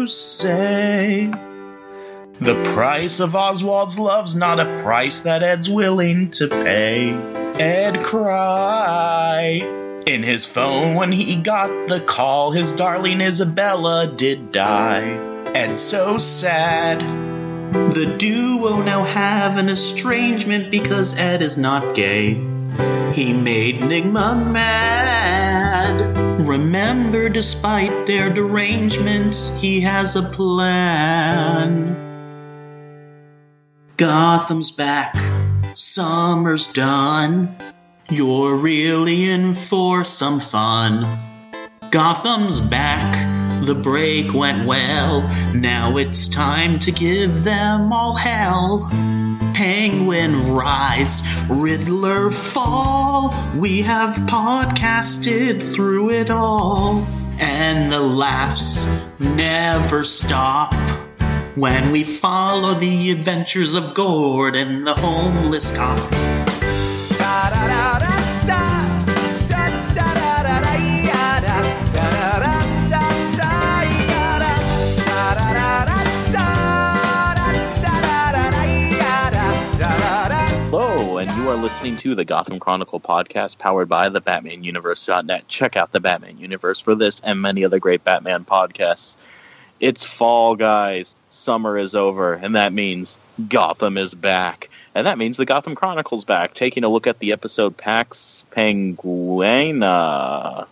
to say. The price of Oswald's love's not a price that Ed's willing to pay. Ed cried in his phone when he got the call. His darling Isabella did die. Ed's so sad. The duo now have an estrangement because Ed is not gay. He made Nigma mad. Remember, despite their derangements, he has a plan. Gotham's back. Summer's done. You're really in for some fun. Gotham's back. The break went well. Now it's time to give them all hell. Penguin rise, Riddler fall. We have podcasted through it all. And the laughs never stop when we follow the adventures of Gordon, the homeless cop. Hello, and you are listening to the Gotham Chronicle podcast powered by the BatmanUniverse.net. Check out the Batman Universe for this and many other great Batman podcasts. It's fall, guys. Summer is over, and that means Gotham is back. And that means the Gotham Chronicle's back, taking a look at the episode Pax Peguina.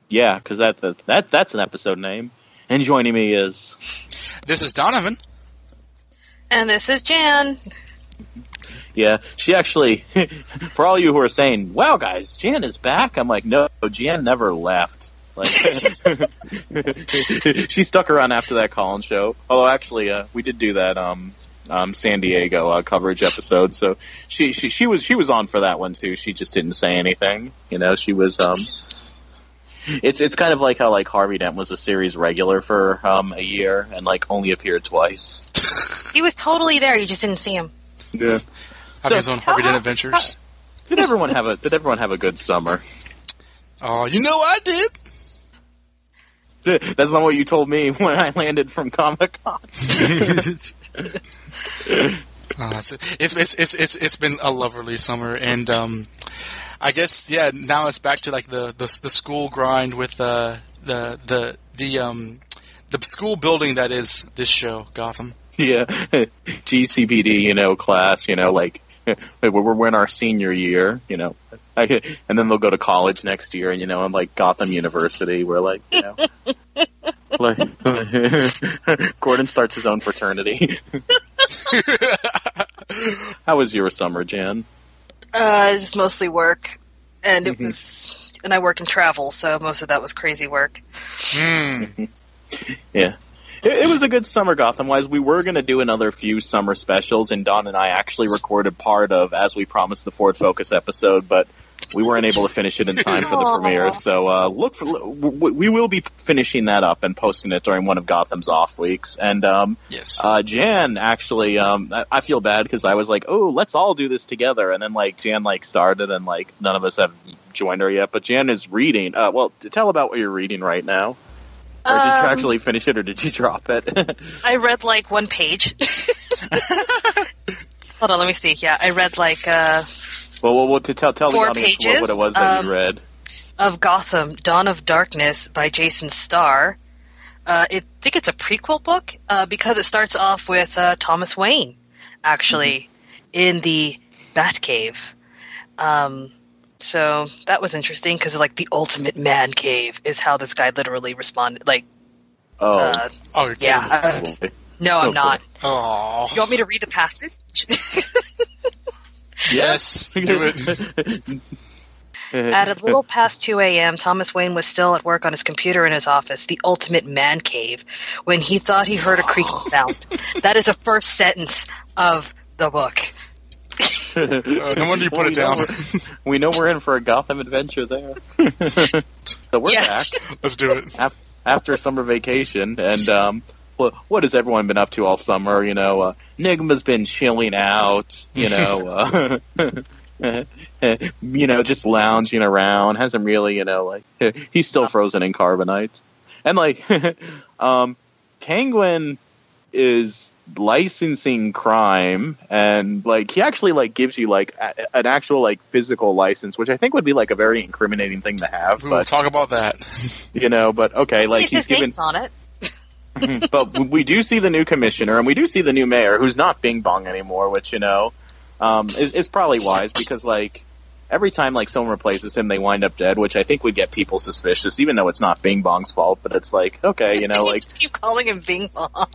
Yeah, because that's an episode name. And joining me is... This is Donovan. And this is Jan. Yeah, she actually, for all you who are saying, wow, guys, Jan is back, I'm like, no, Jan never left. Like, she stuck around after that Colin show. Although, actually, we did do that San Diego coverage episode, so she was on for that one, too. She just didn't say anything. You know, she was... It's kind of like how, like, Harvey Dent was a series regular for a year and, like, only appeared twice. He was totally there, you just didn't see him. Yeah. Having his own Harvey Dent adventures. Did everyone have a good summer? Oh, you know I did. That's not what you told me when I landed from Comic-Con. It's been a lovely summer, and I guess now it's back to like the school grind with the school building that is this show, Gotham. Yeah, GCPD, class, like we're in our senior year, and then they'll go to college next year, and and like Gotham University, we're like, like Gordon starts his own fraternity. How was your summer, Jan? Just mostly work, and it was, and I work in travel, so most of that was crazy work. Yeah. It was a good summer, Gotham-wise. We were going to do another few summer specials, and Don and I actually recorded part of, as we promised, the Ford Focus episode, but we weren't able to finish it in time for the premiere. So we will be finishing that up and posting it during one of Gotham's off weeks. And yes. Jan actually, I feel bad because I was like, oh, let's all do this together, and then Jan started, and none of us have joined her yet. But Jan is reading. Well, tell about what you're reading right now. Or did you actually finish it, or did you drop it? I read one page. Hold on, let me see. Yeah, I read well, to tell 4 the audience pages what it was that you read. Of Gotham, Dawn of Darkness by Jason Starr. I think it's a prequel book because it starts off with Thomas Wayne, actually, in the Batcave. So that was interesting because, the ultimate man cave is how this guy literally responded. You're yeah. No, I'm not. Oh. You want me to read the passage? Yes, do it. At a little past 2 a.m., Thomas Wayne was still at work on his computer in his office, the ultimate man cave, when he thought he heard a creaking sound. That is the first sentence of the book. No wonder you put it down. We know we're in for a Gotham adventure there. So we're back. Let's do it. After summer vacation, and what has everyone been up to all summer? Nigma's been chilling out. Just lounging around. Hasn't really, he's still frozen in carbonite, and Penguin is licensing crime, and like he actually like gives you like an actual like physical license, which I think would be like a very incriminating thing to have. We'll talk about that. But okay, like he's given on it. But we do see the new commissioner, and we do see the new mayor, who's not Bing Bong anymore, which is probably wise, because like every time like someone replaces him, they wind up dead, which I think would get people suspicious, even though it's not Bing Bong's fault. But it's like, okay, like just keep calling him Bing Bong.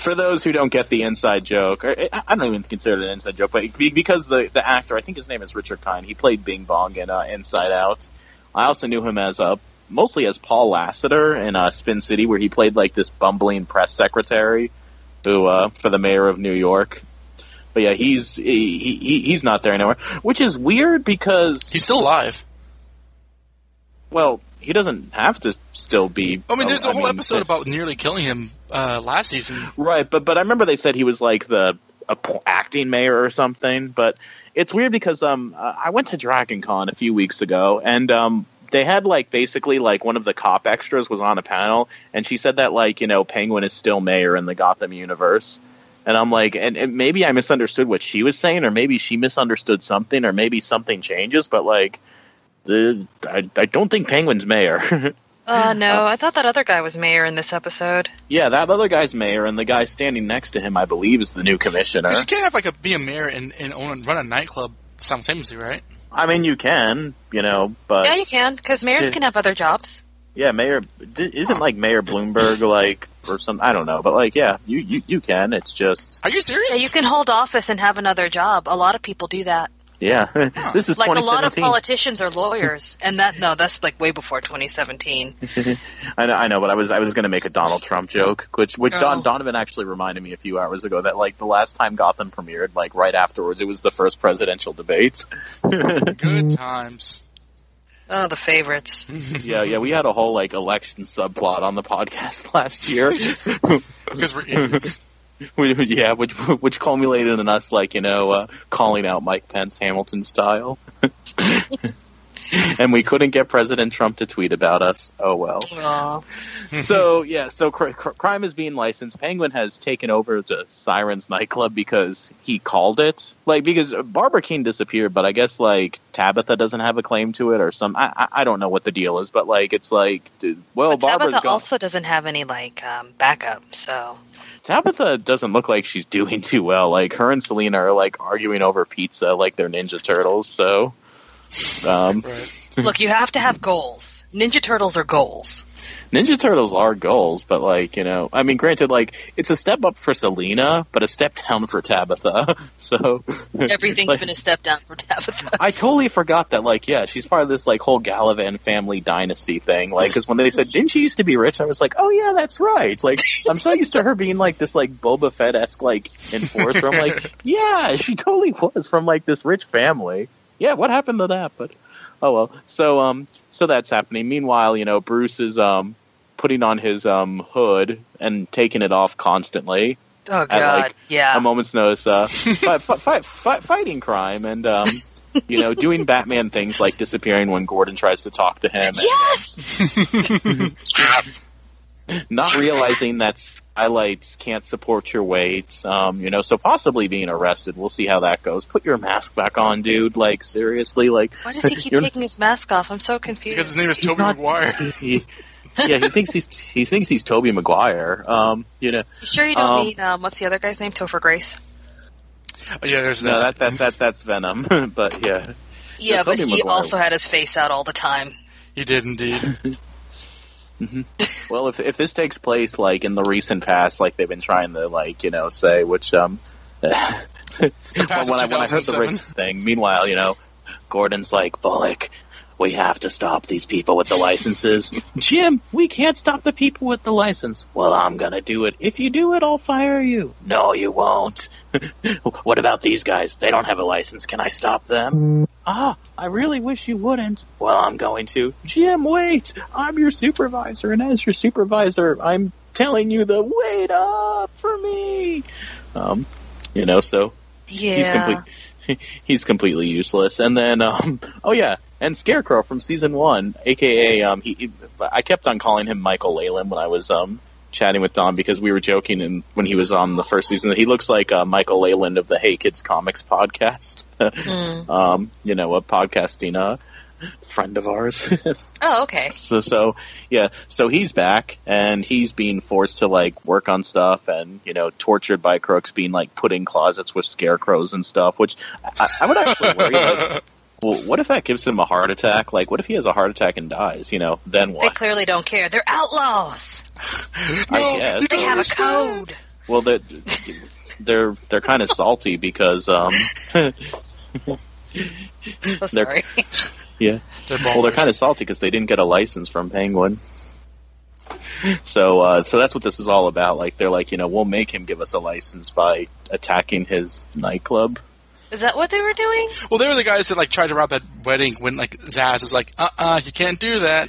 For those who don't get the inside joke, I don't even consider it an inside joke, but because the actor, I think his name is Richard Kind, he played Bing Bong in Inside Out. I also knew him as mostly as Paul Lassiter in Spin City, where he played like this bumbling press secretary who for the mayor of New York. But yeah, he's not there anymore, which is weird because he's still alive. Well, he doesn't have to still be. I mean, there's a whole episode about nearly killing him last season. Right, but I remember they said he was like the acting mayor or something. But it's weird because I went to Dragon Con a few weeks ago, and they had like basically like one of the cop extras was on a panel, and she said that like Penguin is still mayor in the Gotham universe. And I'm like, and maybe I misunderstood what she was saying, or maybe she misunderstood something, or maybe something changes. But like, I don't think Penguin's mayor. No, I thought that other guy was mayor in this episode. Yeah, that other guy's mayor, and the guy standing next to him, I believe, is the new commissioner. Because you can't have be a mayor and run a nightclub simultaneously, right? I mean, you can, but yeah, you can, because mayors can have other jobs. Yeah, Mayor isn't like Mayor Bloomberg like or some, I don't know, but like yeah, you can. It's just. Are you serious? Yeah, you can hold office and have another job. A lot of people do that. Yeah, this is like 2017. a lot of politicians are lawyers, and that's like way before 2017. I know, but I was going to make a Donald Trump joke, which Donovan actually reminded me a few hours ago that like the last time Gotham premiered, like right afterwards, it was the first presidential debates. Good times. Oh, the favorites. Yeah, we had a whole like election subplot on the podcast last year because we're idiots. Yeah, which culminated in us, like, calling out Mike Pence Hamilton style. And we couldn't get President Trump to tweet about us. Oh, well. So crime is being licensed. Penguin has taken over the Sirens nightclub because he called it. Like, because Barbara Keene disappeared, but I guess, like, Tabitha doesn't have a claim to it or some. I don't know what the deal is, but, like, it's like, well, but Barbara's Tabitha gone. also doesn't have any, like, backup, so. Tabitha doesn't look like she's doing too well. Like, her and Selena are, like, arguing over pizza like they're Ninja Turtles, so. Right. Look, you have to have goals. Ninja Turtles are goals. Ninja Turtles are goals, but, like, I mean, granted, like, it's a step up for Selena, but a step down for Tabitha, so. Everything's like, been a step down for Tabitha. I totally forgot that, like, yeah, she's part of this, like, whole Gallivan family dynasty thing, like, because when they said, didn't she used to be rich, I was like, oh, yeah, that's right. Like, I'm so used to her being, like, this, like, Boba Fett-esque, like, enforcer. I'm like, yeah, she totally was from, like, this rich family. Yeah, what happened to that? But, oh, well. So that's happening. Meanwhile, Bruce is, putting on his doing and taking it off constantly. Oh God! At, like, yeah. A moment's notice, fighting crime and doing Batman things like disappearing when Gordon tries to talk to him. Yes. Yes. Not realizing that skylights can't support your weight. So possibly being arrested. We'll see how that goes. Put your mask back on, dude. Like, seriously, like. Why does he keep taking his mask off? I'm so confused. Because his name is Tobey Maguire. Yeah, he thinks he's Tobey Maguire. You sure you don't mean what's the other guy's name? Topher Grace. Oh, yeah, there's no that's Venom. But yeah. Yeah, but he Maguire also had his face out all the time. He did indeed. Mm-hmm. Well, if this takes place like in the recent past, like they've been trying to say, which when I heard the rich thing, meanwhile, Gordon's like, Bullock, we have to stop these people with the licenses. Jim, we can't stop the people with the license. Well, I'm gonna do it. If you do it, I'll fire you. No, you won't. What about these guys? They don't have a license. Can I stop them? I really wish you wouldn't. Well, I'm going to. Jim, wait. I'm your supervisor, and as your supervisor, I'm telling you to wait up for me. So yeah. he's completely useless. And then, And Scarecrow from season 1, aka I kept on calling him Michael Leyland when I was chatting with Don, because we were joking, and when he was on the first season, he looks like Michael Leyland of the Hey Kids Comics podcast. A podcasting friend of ours. Oh, okay. So he's back, and he's being forced to like work on stuff, and tortured by crooks, being like put in closets with scarecrows and stuff. Which I would actually worry. Like, well, what if that gives him a heart attack? Like, what if he has a heart attack and dies? Then what? They clearly don't care. They're outlaws. I guess they have a code. Well, they're kind of salty because Oh, sorry. Yeah. They're kind of salty because they didn't get a license from Penguin. So that's what this is all about. Like, they're like, we'll make him give us a license by attacking his nightclub. Is that what they were doing? Well, they were the guys that like tried to rob that wedding when like Zaz was like, you can't do that.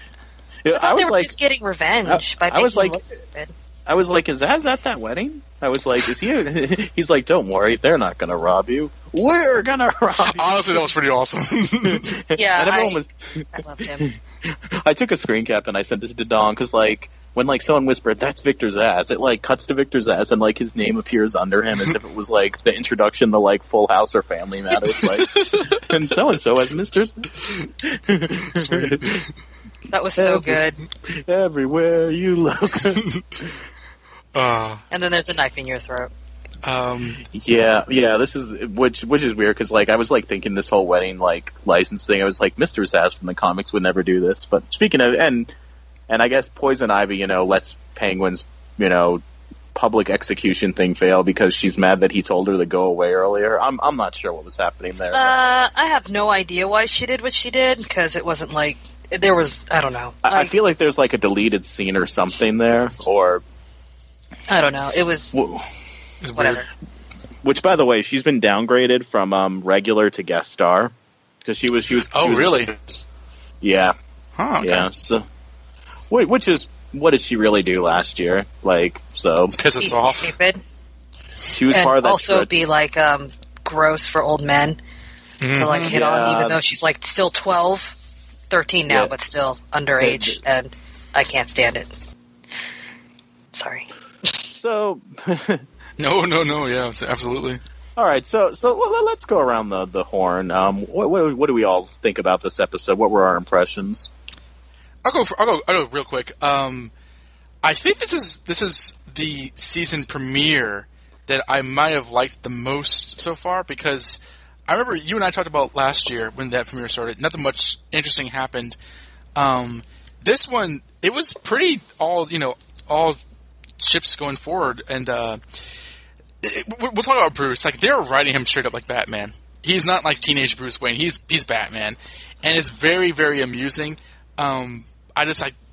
Yeah, I thought they were just getting revenge by making him look stupid. I was like, is Zaz at that wedding? I was like, is he? He's like, don't worry, they're not going to rob you. We're going to rob you. Honestly, that was pretty awesome. Yeah, I loved him. I took a screen cap and I sent it to Don, because like, when like someone whispered, that's Victor's ass, it like cuts to Victor's ass and like his name appears under him as if it was like the introduction to like Full House or Family Matters, like, and so as Mr. Sweet. That was so good. Everywhere you look. And then there's a knife in your throat. Yeah, this is which is weird, because like I was like thinking this whole wedding like license thing, I was like, Mr. Zaz from the comics would never do this. But speaking of, and I guess Poison Ivy, lets Penguin's public execution thing fail because she's mad that he told her to go away earlier. I'm not sure what was happening there. I have no idea why she did what she did, because it wasn't like there was, I don't know. I feel like there's like a deleted scene or something there, or I don't know. It was whatever. Which, by the way, she's been downgraded from regular to guest star, because she was. Really? Yeah. Huh, okay. Yeah. So, which is, what did she really do last year? Like, so piss us off. Stupid. She was and part of that. Also, be like gross for old men to like hit on, even though she's like still 12, 13 now, but still underage, and I can't stand it. Sorry. So. No, yeah, absolutely. All right, so let's go around the horn. What do we all think about this episode? What were our impressions? I'll go real quick. I think this is the season premiere that I might have liked the most so far, because I remember you and I talked about last year when that premiere started. Nothing much interesting happened. This one, it was pretty all ships going forward, and we'll talk about Bruce. Like, they're writing him straight up like Batman. He's not like teenage Bruce Wayne. He's Batman, and it's very, very amusing. I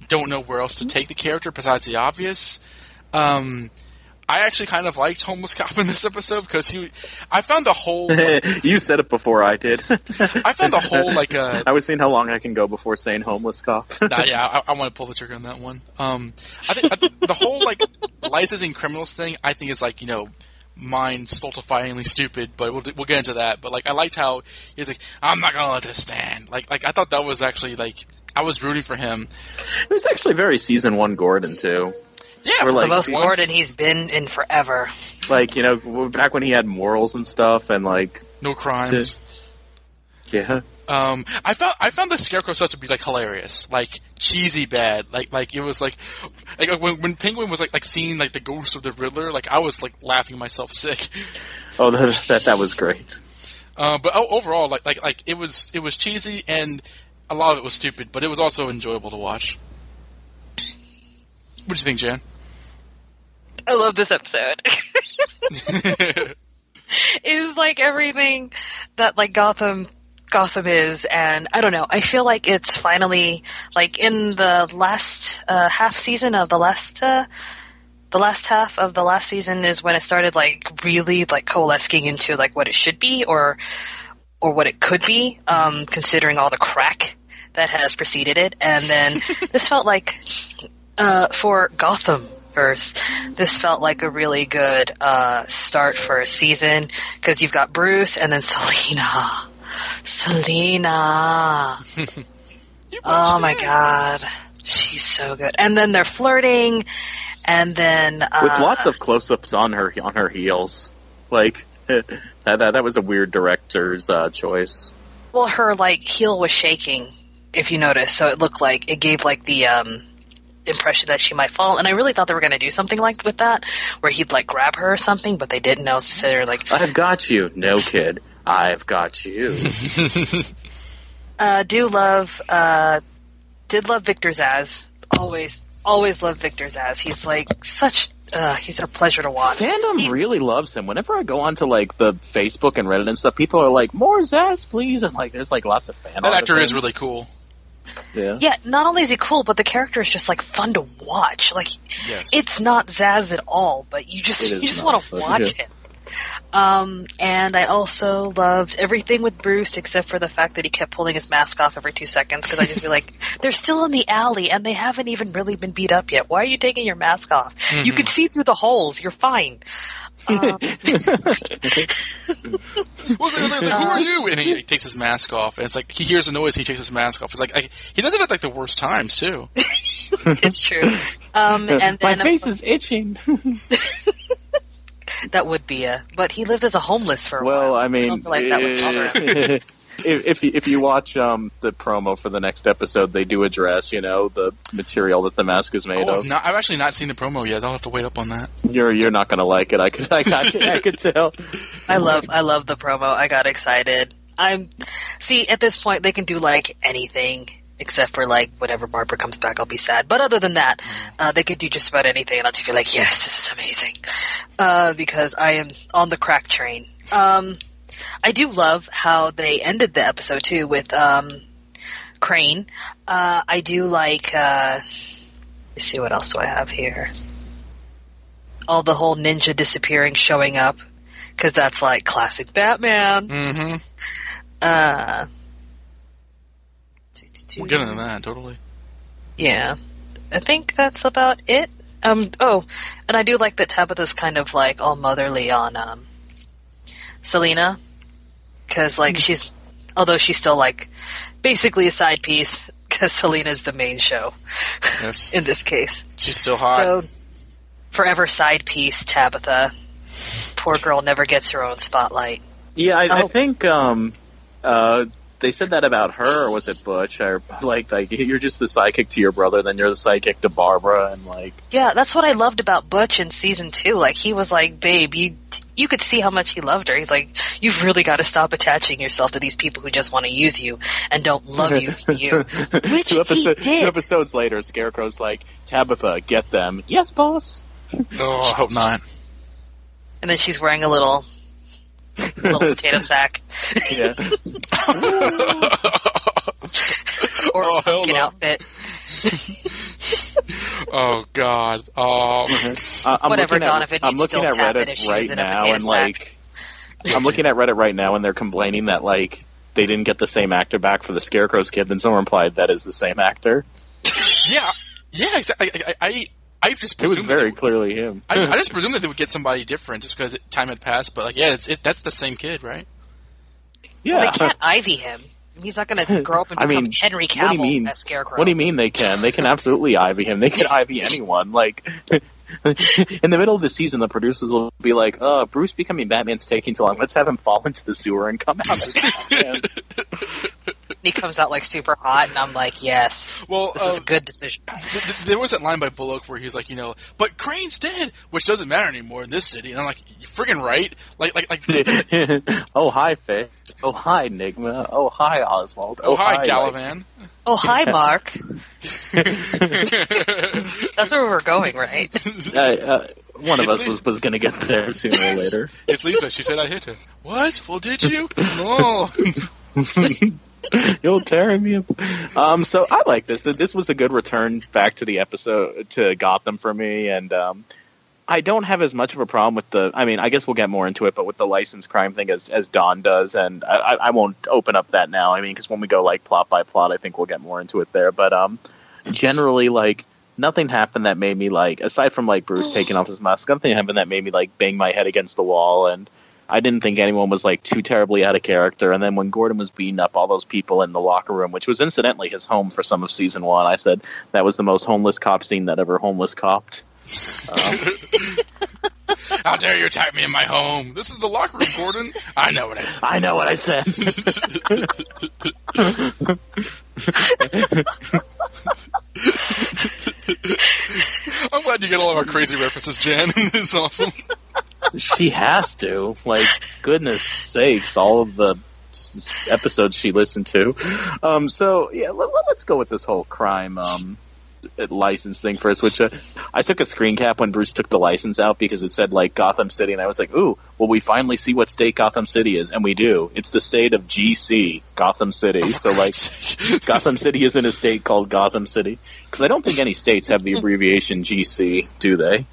don't know where else to take the character besides the obvious. I actually kind of liked Homeless Cop in this episode, because I found the whole... You said it before I did. I found the whole, like... I was seeing how long I can go before saying Homeless Cop. Yeah, I want to pull the trigger on that one. I think the whole, like, licensing criminals thing, I think is, like, mind stultifyingly stupid, but we'll get into that. But, like, I liked how he's like, I'm not going to let this stand. Like, I thought that was actually, like... I was rooting for him. It was actually very season 1 Gordon, too. Yeah, for the most Gordon he's been in forever. Like, back when he had morals and stuff, and like no crimes. Yeah. I found the Scarecrow stuff to be like hilarious, like cheesy bad. Like it was like when Penguin was like seeing like the ghost of the Riddler, like I was like laughing myself sick. Oh, that was great. But overall, like it was cheesy, and a lot of it was stupid, but it was also enjoyable to watch. What do you think, Jan? I love this episode. It was like everything that like Gotham is, and I don't know. I feel like it's finally like in the last half season of the last half of the last season is when it started like really like coalescing into like what it should be or what it could be, considering all the crack that has preceded it. And then this felt like for Gotham verse, this felt like a really good start for a season, because you've got Bruce and then Selina. Selena. You Oh busted. my god. She's so good. And then they're flirting, and then With lots of close-ups on her heels. Like, that was a weird director's choice. well, her like heel was shaking, if you notice, so it looked like it gave like the impression that she might fall. And I really thought they were going to do something like with that, where he'd like grab her or something, but they didn't. I was just sitting there like, I've got you. No, kid. I've got you. did love Victor Zaz. Always loved Victor Zaz. He's like he's a pleasure to watch. Fandom really loves him. Whenever I go onto like the Facebook and Reddit and stuff, people are like, "More Zaz, please!" And like, there's like lots of fan. That actor is really cool. Yeah. Yeah, not only is he cool, but the character is just like fun to watch. Like, Yes. it's not Zaz at all, but you just want to watch him. And I also loved everything with Bruce except for the fact that he kept pulling his mask off every 2 seconds, because I just be like, they're still in the alley and they haven't even really been beat up yet. Why are you taking your mask off? Mm-hmm. You can see through the holes. You're fine. Well, it's like, who are you? And he takes his mask off, and it's like he hears a noise. He takes his mask off. It's like he does it at like the worst times too. It's true. And then My face is itching. that would be but he lived as a homeless for a while. Well, I I mean, don't feel like that would bother him. if you watch the promo for the next episode, they do address the material that the mask is made of. I've actually not seen the promo yet. I'll have to wait up on that. You're not gonna like it. I could tell. I love the promo. I got excited. At this point they can do like anything except for like whenever Barbara comes back I'll be sad. But other than that, they could do just about anything and I'll just be like, yes, this is amazing. Because I am on the crack train. I do love how they ended the episode too with Crane. I do like let's see, what else do I have here? All the whole ninja disappearing, showing up, because that's like classic Batman. Mm-hmm. We'll get into that totally. Yeah, I think that's about it. Oh, and I do like that Tabitha's kind of like all motherly on Selena, because like although she's still like basically a side piece, because Selena's the main show. Yes. In this case, She's still hot. so forever side piece Tabitha. Poor girl never gets her own spotlight. Yeah, I think they said that about her, or was it Butch? Or like you're just the sidekick to your brother, then you're the sidekick to Barbara, and like. Yeah, that's what I loved about Butch in season 2. Like, he was like, babe, you could see how much he loved her. He's like, you've really got to stop attaching yourself to these people who just want to use you and don't love you for you. Which he did. 2 episodes later, Scarecrow's like, Tabitha, get them. Yes, boss. Oh, I hope not. And then she's wearing a little potato sack. Yeah. Or Oh, a hell pumpkin no. outfit. Oh God. Oh. I'm Whatever, looking Donovan, I'm you'd looking still at tap it Reddit if she right was in a now, potato and sack. like, I'm looking at Reddit right now, and they're complaining that like they didn't get the same actor back for the Scarecrow's kid. Then someone replied, "That is the same actor." Yeah. Yeah. Exactly. I just It was presumed very clearly him. I just presumed that they would get somebody different just because time had passed. But like, yeah, that's the same kid, right? Yeah. Well, they can't Ivy him. He's not going to grow up and I become mean, Henry what do you Cavill mean? as Scarecrow. What do you mean they can? They can absolutely Ivy him. They can Ivy anyone. Like, in the middle of the season, the producers will be like, Bruce becoming Batman's taking too long. Let's have him fall into the sewer and come out as Batman." He comes out like super hot, and I'm like, yes, Well, this is a good decision. There was that line by Bullock where he's like, but Crane's dead, which doesn't matter anymore in this city. And I'm like, you're friggin' right. Like. Oh, hi, Fish. Oh, hi, Nigma. Oh, hi, Oswald. Oh, hi, like- Galavan. Oh, hi, Mark. That's where we're going, right? One of us was going to get there sooner or later. It's Lisa. She said I hit her. What? Well, did you? No. You're tearing me up. So I like this. This was a good return back to the episode, to Gotham for me, and I don't have as much of a problem with I guess we'll get more into it, but with the licensed crime thing as Dawn does, and I won't open up that now. I mean, because when we go like plot by plot, I think we'll get more into it there. But generally, like, nothing happened that made me like, aside from like Bruce taking off his mask, nothing happened that made me like bang my head against the wall. And I didn't think anyone was like too terribly out of character. And then when Gordon was beating up all those people in the locker room, which was incidentally his home for some of season 1, I said that was the most homeless cop scene that ever homeless copped. How dare you attack me in my home? This is the locker room, Gordon. I know what I said. I know what I said. I'm glad you get all of our crazy references, Jan. It's awesome. She has to. Like, goodness sakes, all of the episodes she listened to. So, yeah, let's go with this whole crime license thing first, which I took a screen cap when Bruce took the license out because it said, like, Gotham City, and I was like, ooh, well, we finally see what state Gotham City is, and we do. It's the state of GC, Gotham City. So, like, Gotham City is in a state called Gotham City. Because I don't think any states have the abbreviation GC, do they?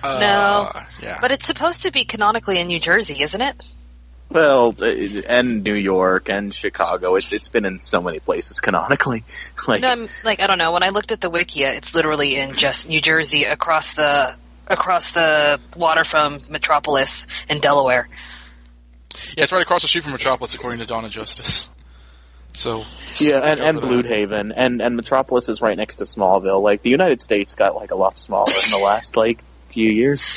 No. Yeah. But it's supposed to be canonically in New Jersey, isn't it? Well, and New York and Chicago. It's been in so many places canonically. Like, No, I don't know. When I looked at the Wikia, it's literally in just New Jersey, across the water from Metropolis in Delaware. Yeah, it's right across the street from Metropolis, according to Dawn of Justice. So yeah, and Bloodhaven, and Metropolis is right next to Smallville. Like, the United States got like a lot smaller in the last like few years.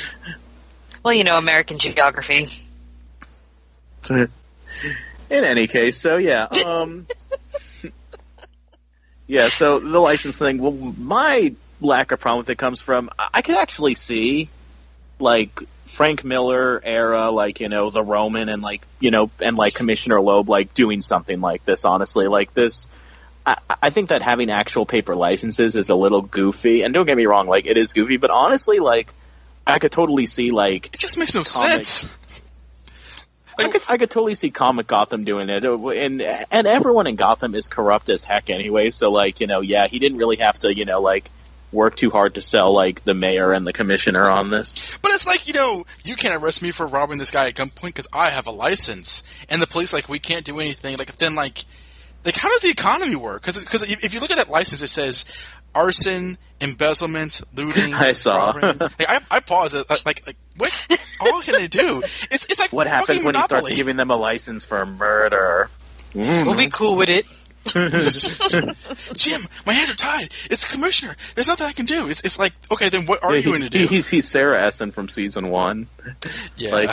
Well, you know, American geography. In any case, so yeah, yeah. So the license thing. Well, my lack of problem with it comes from I could actually see like Frank Miller era, like, you know, the Roman and like, you know, and like Commissioner Loeb like doing something like this. Honestly, like this. I think that having actual paper licenses is a little goofy, and don't get me wrong, like it is goofy, but honestly, like I could totally see like it just makes no sense. I could totally see Comic Gotham doing it, and everyone in Gotham is corrupt as heck anyway. So like, you know, yeah, he didn't really have to, you know, like work too hard to sell like the mayor and the commissioner on this. But it's like, you know, you can't arrest me for robbing this guy at gunpoint because I have a license, and the police like we can't do anything. Like then like how does the economy work? Because if you look at that license, it says arson, embezzlement, looting. I saw. Like, I paused it. Like what? All can they do? It's like what happens when Monopoly. he starts giving them a license for murder? We'll be cool with it. Jim, my hands are tied. It's the commissioner. There's nothing I can do. It's like, okay, then what are you going to do? He's Sarah Essen from season 1. Yeah. Like,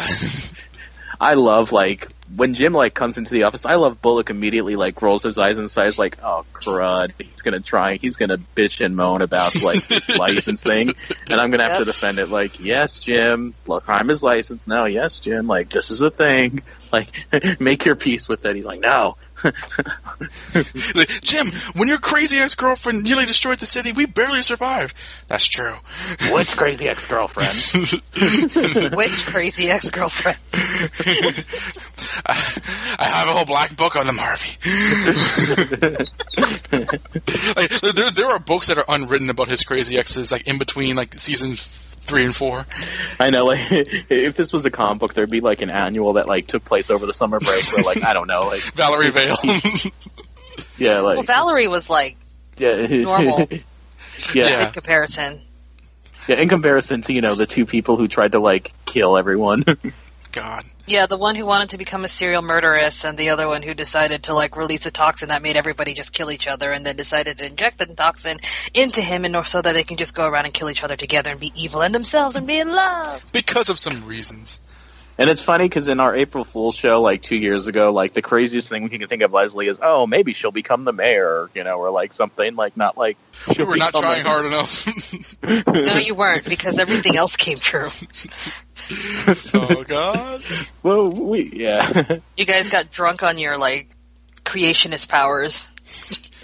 I love, like, when Jim, like, comes into the office, I love Bullock immediately, like, rolls his eyes and says, like, oh, crud, he's gonna bitch and moan about, like, this license thing, and I'm gonna have to defend it, like, yes, Jim, look, I'm his license, no, yes, Jim, like, this is a thing, like, make your peace with it. He's like, no. Jim, when your crazy ex-girlfriend nearly destroyed the city, we barely survived. That's true. Which crazy ex-girlfriend? Which crazy ex-girlfriend? I have a whole black book on them, Harvey. Like, there are books that are unwritten about his crazy exes, like in between like seasons 3 and 4. I know, like, if this was a comic book, there'd be like an annual that like took place over the summer break where, like, I don't know, like Valerie Vale. Yeah, like, well, Valerie was like normal. Yeah. In comparison. Yeah, in comparison to, you know, the two people who tried to like kill everyone. God. Yeah, the one who wanted to become a serial murderess, and the other one who decided to like release a toxin that made everybody just kill each other, and then decided to inject the toxin into him, and so that they can just go around and kill each other together and be evil and themselves and be in love Because of some reasons. And it's funny because in our April Fool's show, like 2 years ago, like the craziest thing we can think of Leslie is, oh, maybe she'll become the mayor, you know, or like something like not like. We were not trying hard enough. No, you weren't, because everything else came true. Oh God. Well, yeah. You guys got drunk on your like creationist powers,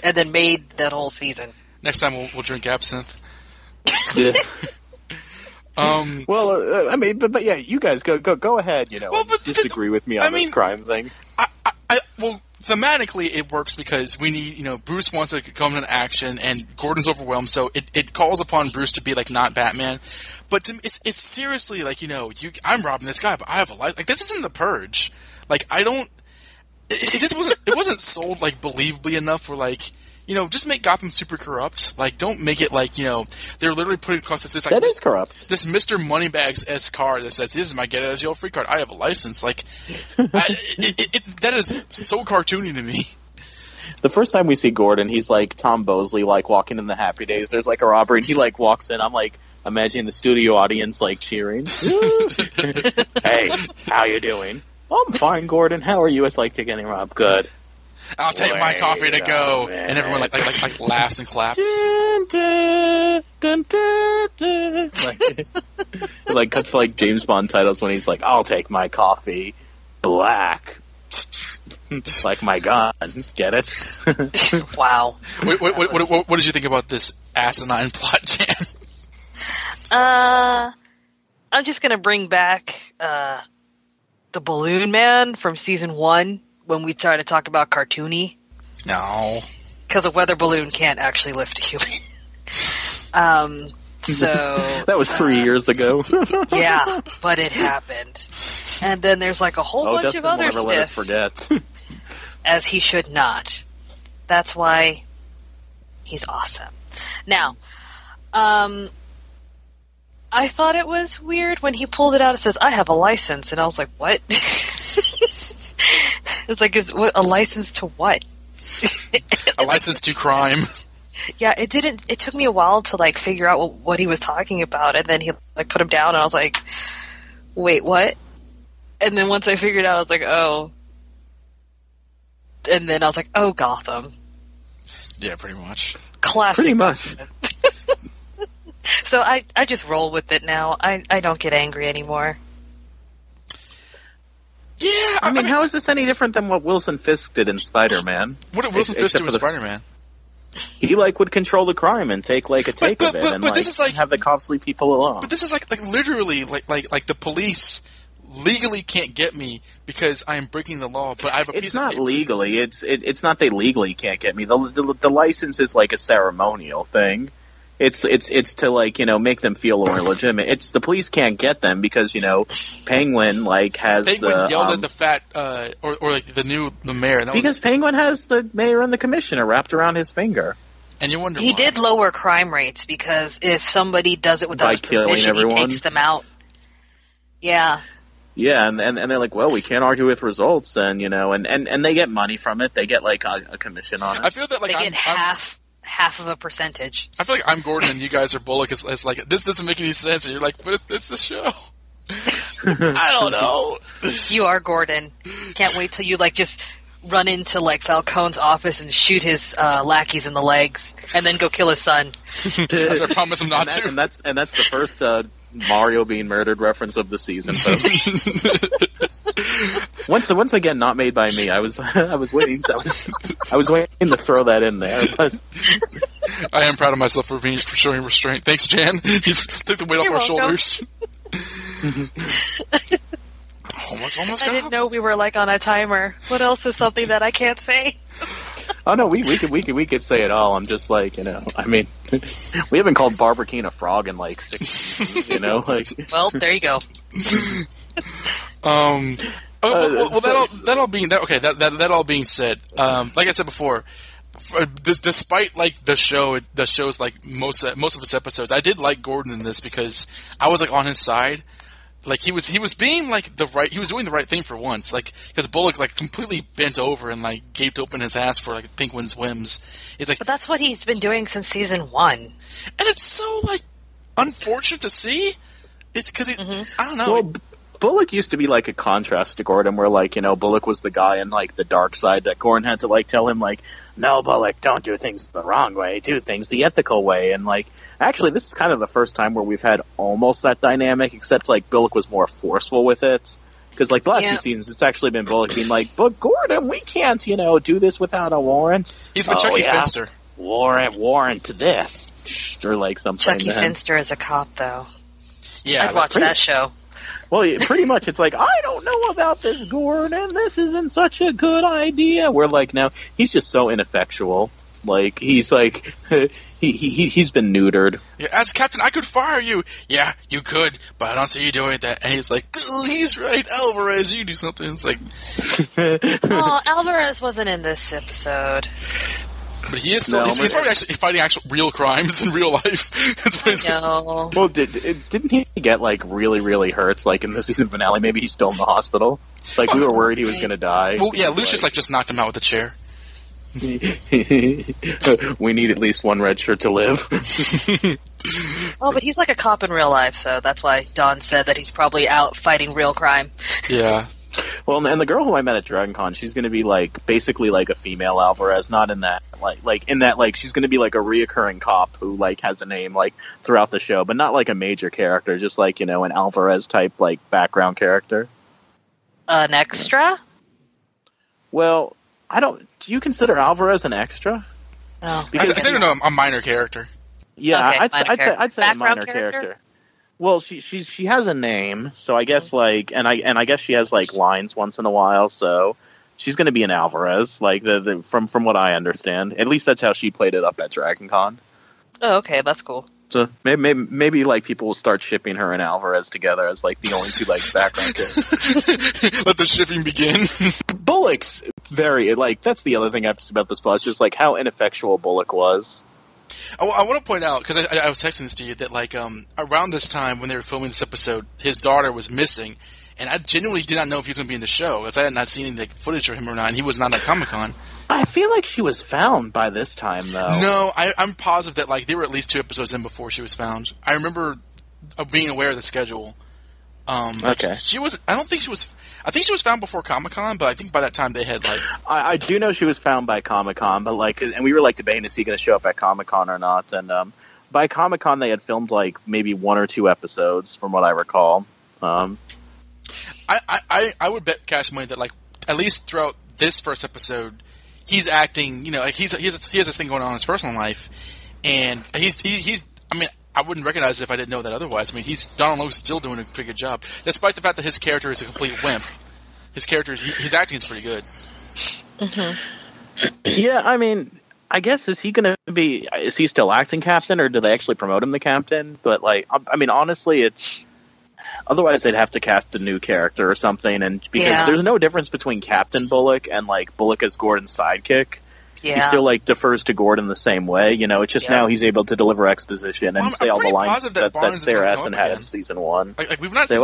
and then made that whole season. Next time we'll drink absinthe. Yeah. Well, I mean, but yeah, you guys go ahead. You know, disagree with me on this crime thing. Well, thematically, it works because we need, you know, Bruce wants to come into action, and Gordon's overwhelmed, so it calls upon Bruce to be like not Batman. But it's seriously like, you know, I'm robbing this guy, but I have a life. Like, this isn't The Purge. Like, I don't. It just wasn't. It wasn't sold like believably enough for like, just make Gotham super corrupt. Like, don't make it like, they're literally putting across this like, that is corrupt. This Mr. Moneybags-esque card that says, "This is my get-out-of-jail-free card. I have a license." Like, that is so cartoony to me. The first time we see Gordon, he's like Tom Bosley, like walking in the Happy Days. There's like a robbery, and he like walks in. I'm like imagining the studio audience like cheering. Hey, how you doing? Oh, I'm fine, Gordon. How are you? It's like getting robbed. Good. I'll take my coffee to go, and everyone like laughs and claps. Like cuts to like James Bond titles when he's like, "I'll take my coffee black." Like my gun, get it? Wow. What did you think about this asinine plot, Jan? I'm just gonna bring back the Balloon Man from season 1 when we started to talk about cartoony. No, because a weather balloon can't actually lift a human. So that was 3 years ago. Yeah, but it happened. And then there's like a whole bunch Dustin of other will never let us stuff. forget. As he should not. That's why he's awesome. Now, I thought it was weird when he pulled it out. It says, "I have a license," and I was like, "What?" It's like, a license to what? A license to crime. Yeah, it didn't. It took me a while to like figure out what he was talking about, and then he like put him down, and I was like, "Wait, what?" And then once I figured out, I was like, "Oh." And then I was like, "Oh, Gotham." Yeah, pretty much. Classic. Pretty much. So I just roll with it now. I don't get angry anymore. Yeah, I mean, how is this any different than what Wilson Fisk did in Spider-Man? What did Wilson Fisk do in Spider-Man? He would control the crime and take like a take of it, and this is like have the cops leave people alone. But this is like literally like the police legally can't get me because I am breaking the law. But I have a piece of paper. It's not legally. It's not they legally can't get me. The license is like a ceremonial thing. It's to like make them feel more legitimate. It's the police can't get them because Penguin has Penguin yelled at the fat or like the mayor. Because Penguin has the mayor and the commissioner wrapped around his finger. And you wonder he why. did lower crime rates because if somebody does it without permission, he takes them out. Yeah. Yeah, and they're like, well, we can't argue with results, and and they get money from it. They get like a commission on it. I feel that like they get half of a percentage. I feel like I'm Gordon and you guys are Bullock. It's like this doesn't make any sense, and you're like, but it's the show. I don't know. You are Gordon. Can't wait till you like just run into like Falcone's office and shoot his lackeys in the legs, and then go kill his son. I promise him not to. And that's the first Mario being murdered reference of the season. Once again, not made by me. I was waiting. I was waiting to throw that in there. But I am proud of myself for showing restraint. Thanks, Jan. You took the weight off our shoulders. Almost. I didn't know we were like on a timer. What else is something that I can't say? Oh no, we could say it all. I'm just like, I mean, we haven't called Barbara Keene a frog in like 6 years, like. Well, there you go. That all being said, like I said before, despite like the show's like most of its episodes, I did like Gordon in this because I was like on his side. Like he was being like he was doing the right thing for once, like because Bullock like completely bent over and like gaped open his ass for like Penguin's whims. He's like, but that's what he's been doing since season 1, and it's so like unfortunate to see. It's because I don't know. Well, Bullock used to be like a contrast to Gordon, where like Bullock was the guy in like the dark side that Gordon had to like tell him like, no, Bullock, don't do things the wrong way, do things the ethical way, and like. Actually, this is kind of the first time where we've had almost that dynamic, except like Bullock was more forceful with it. Because like the last few seasons, it's actually been Bullock being like, "But Gordon, we can't, do this without a warrant." He's been Chucky Finster. Warrant this, or like something. Chucky Finster is a cop, though. Yeah, I'd watch that show. Well, pretty much, it's like, I don't know about this, Gordon. This isn't such a good idea. Where like now he's just so ineffectual. Like he's like he's been neutered. Yeah, as captain, I could fire you. Yeah, you could, but I don't see you doing that. And he's like, oh, he's right, Alvarez. You do something. It's like, oh, Alvarez wasn't in this episode. But he is still, he's probably actually fighting actual real crimes in real life. That's what he's No. Well, didn't he get like really, really hurt? Like in the season finale, maybe he's still in the hospital. Like we were worried he was going to die. Well, yeah, Lucius just knocked him out with a chair. We need at least one red shirt to live. Oh, but he's like a cop in real life, so that's why Don said that he's probably out fighting real crime. Yeah. Well, and the girl who I met at Dragon Con, she's going to be like basically like a female Alvarez, not in that like she's going to be like a reoccurring cop who like has a name like throughout the show, but not like a major character, just like an Alvarez type like background character. An extra? Well, do you consider Alvarez an extra? Oh, Because I consider him a minor character. Yeah, Okay, I'd say a minor Background character. Well, she has a name, so I guess like, and I guess she has like lines once in a while, so she's going to be an Alvarez, like from what I understand. At least that's how she played it up at Dragon Con. Oh, okay, that's cool. So maybe like people will start shipping her and Alvarez together as like the only two like background characters. Let the shipping begin. Bullock's very like that's the other thing I have about this plot. It's just like how ineffectual Bullock was. I want to point out, because I was texting this to you, that like around this time when they were filming this episode, his daughter was missing, and I genuinely did not know if he was going to be in the show, because I had not seen any like, footage of him or not, and he was not at Comic-Con. I feel like she was found by this time, though. No, I'm positive that like they were at least 2 episodes in before she was found. I remember being aware of the schedule. Okay. I think she was found before Comic-Con, but I think by that time they had like... I do know she was found by Comic-Con, but like, and we were like debating is he going to show up at Comic-Con or not, and by Comic-Con they had filmed like maybe 1 or 2 episodes from what I recall. I would bet cash money that like at least throughout this first episode he's acting, like he has this thing going on in his personal life, and he's I mean, I wouldn't recognize it if I didn't know that otherwise. I mean, Donald Logue's still doing a pretty good job, despite the fact that his character is a complete wimp. His acting is pretty good. Mm-hmm. Yeah, I mean, I guess is he still acting captain, or do they actually promote him to captain? But like, I mean, honestly, it's otherwise they'd have to cast a new character or something, and because there's no difference between Captain Bullock and like Bullock as Gordon's sidekick. Yeah. He still like defers to Gordon the same way, it's just now he's able to deliver exposition and say all the lines that Sarah Essen had in season 1. Like we've not seen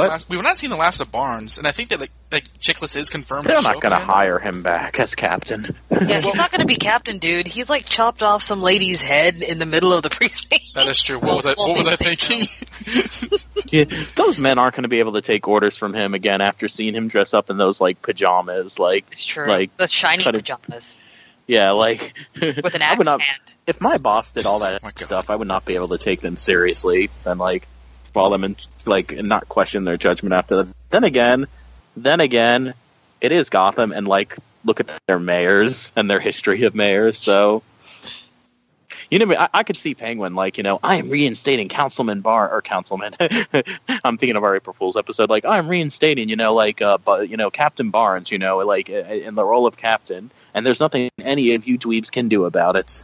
the last of Barnes, and I think that like Chickless is confirmed. They're not going to hire him back as captain. Yeah, he's not going to be captain, dude. He like chopped off some lady's head in the middle of the precinct. That is true. What was I thinking? Yeah, those men aren't going to be able to take orders from him again after seeing him dress up in those like pajamas, like it's true. Like the shiny pajamas. Yeah, like with an axe hand. If my boss did all that stuff, I would not be able to take them seriously and like follow them and like and not question their judgment after that. Then again, it is Gotham, and like look at their mayors and their history of mayors. So I could see Penguin like I am reinstating Councilman. I'm thinking of our April Fool's episode. Like I'm reinstating Captain Barnes. Like in the role of captain. And there's nothing any of you dweebs can do about it.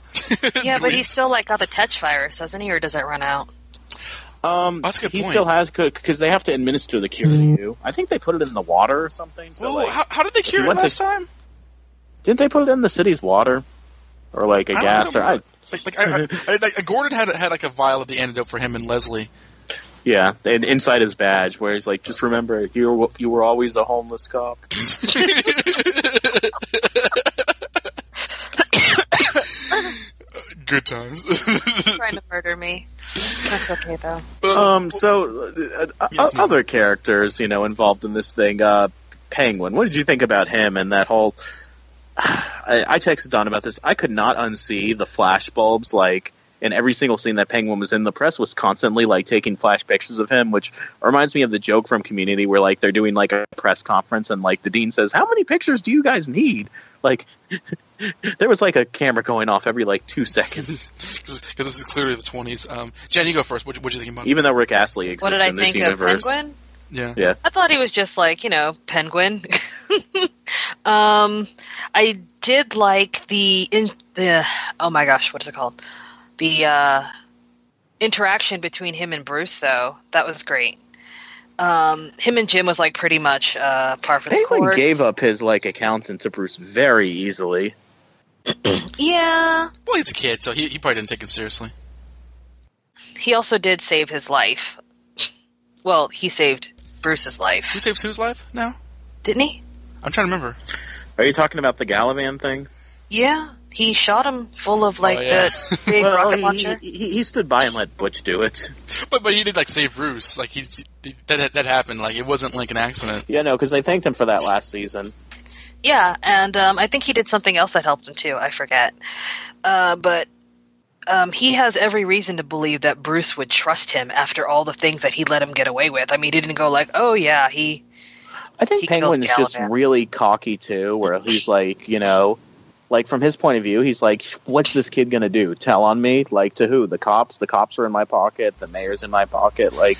Yeah, but he's still like got the Tetch virus, doesn't he? Or does it run out? That's a good point. He still has, because they have to administer the cure to you. I think they put it in the water or something. So how did they cure it last time? Didn't they put it in the city's water, or like a gas? Gordon had like a vial of the antidote for him and Leslie. Yeah, and inside his badge, where he's like, "Just remember, you were always a homeless cop." Good times. Trying to murder me. That's okay though. Other characters, involved in this thing. Penguin. What did you think about him and that whole? I texted Don about this. I could not unsee the flash bulbs, like in every single scene that Penguin was in. The press was constantly like taking flash pictures of him, which reminds me of the joke from Community where like they're doing like a press conference and like the dean says, "How many pictures do you guys need?" Like there was like a camera going off every like 2 seconds. Because this is clearly the 20s. Jen, you go first. What did you think about Even though Rick Astley exists what did I in this think universe. Of Penguin? Yeah. I thought he was just like, Penguin. I did like the oh my gosh, what is it called? The interaction between him and Bruce, though. That was great. Him and Jim was like pretty much par for the course. Penguin gave up his like accountant to Bruce very easily. Yeah. Well, he's a kid, so he probably didn't take him seriously. He also did save his life. Well, he saved Bruce's life. Who saves whose life now? Didn't he? I'm trying to remember. Are you talking about the Galavan thing? Yeah. He shot him full of, like, the big rocket launcher. He stood by and let Butch do it. But he did, like, save Bruce. Like, that happened. Like, it wasn't, like, an accident. Yeah, no, because they thanked him for that last season. Yeah, and I think he did something else that helped him, too. I forget. But he has every reason to believe that Bruce would trust him after all the things that he let him get away with. I mean, he didn't go like, oh, yeah, I think Penguin's just really cocky, too, where he's like, like, from his point of view, he's like, what's this kid going to do? Tell on me? Like, to who? The cops? The cops are in my pocket. The mayor's in my pocket. Like,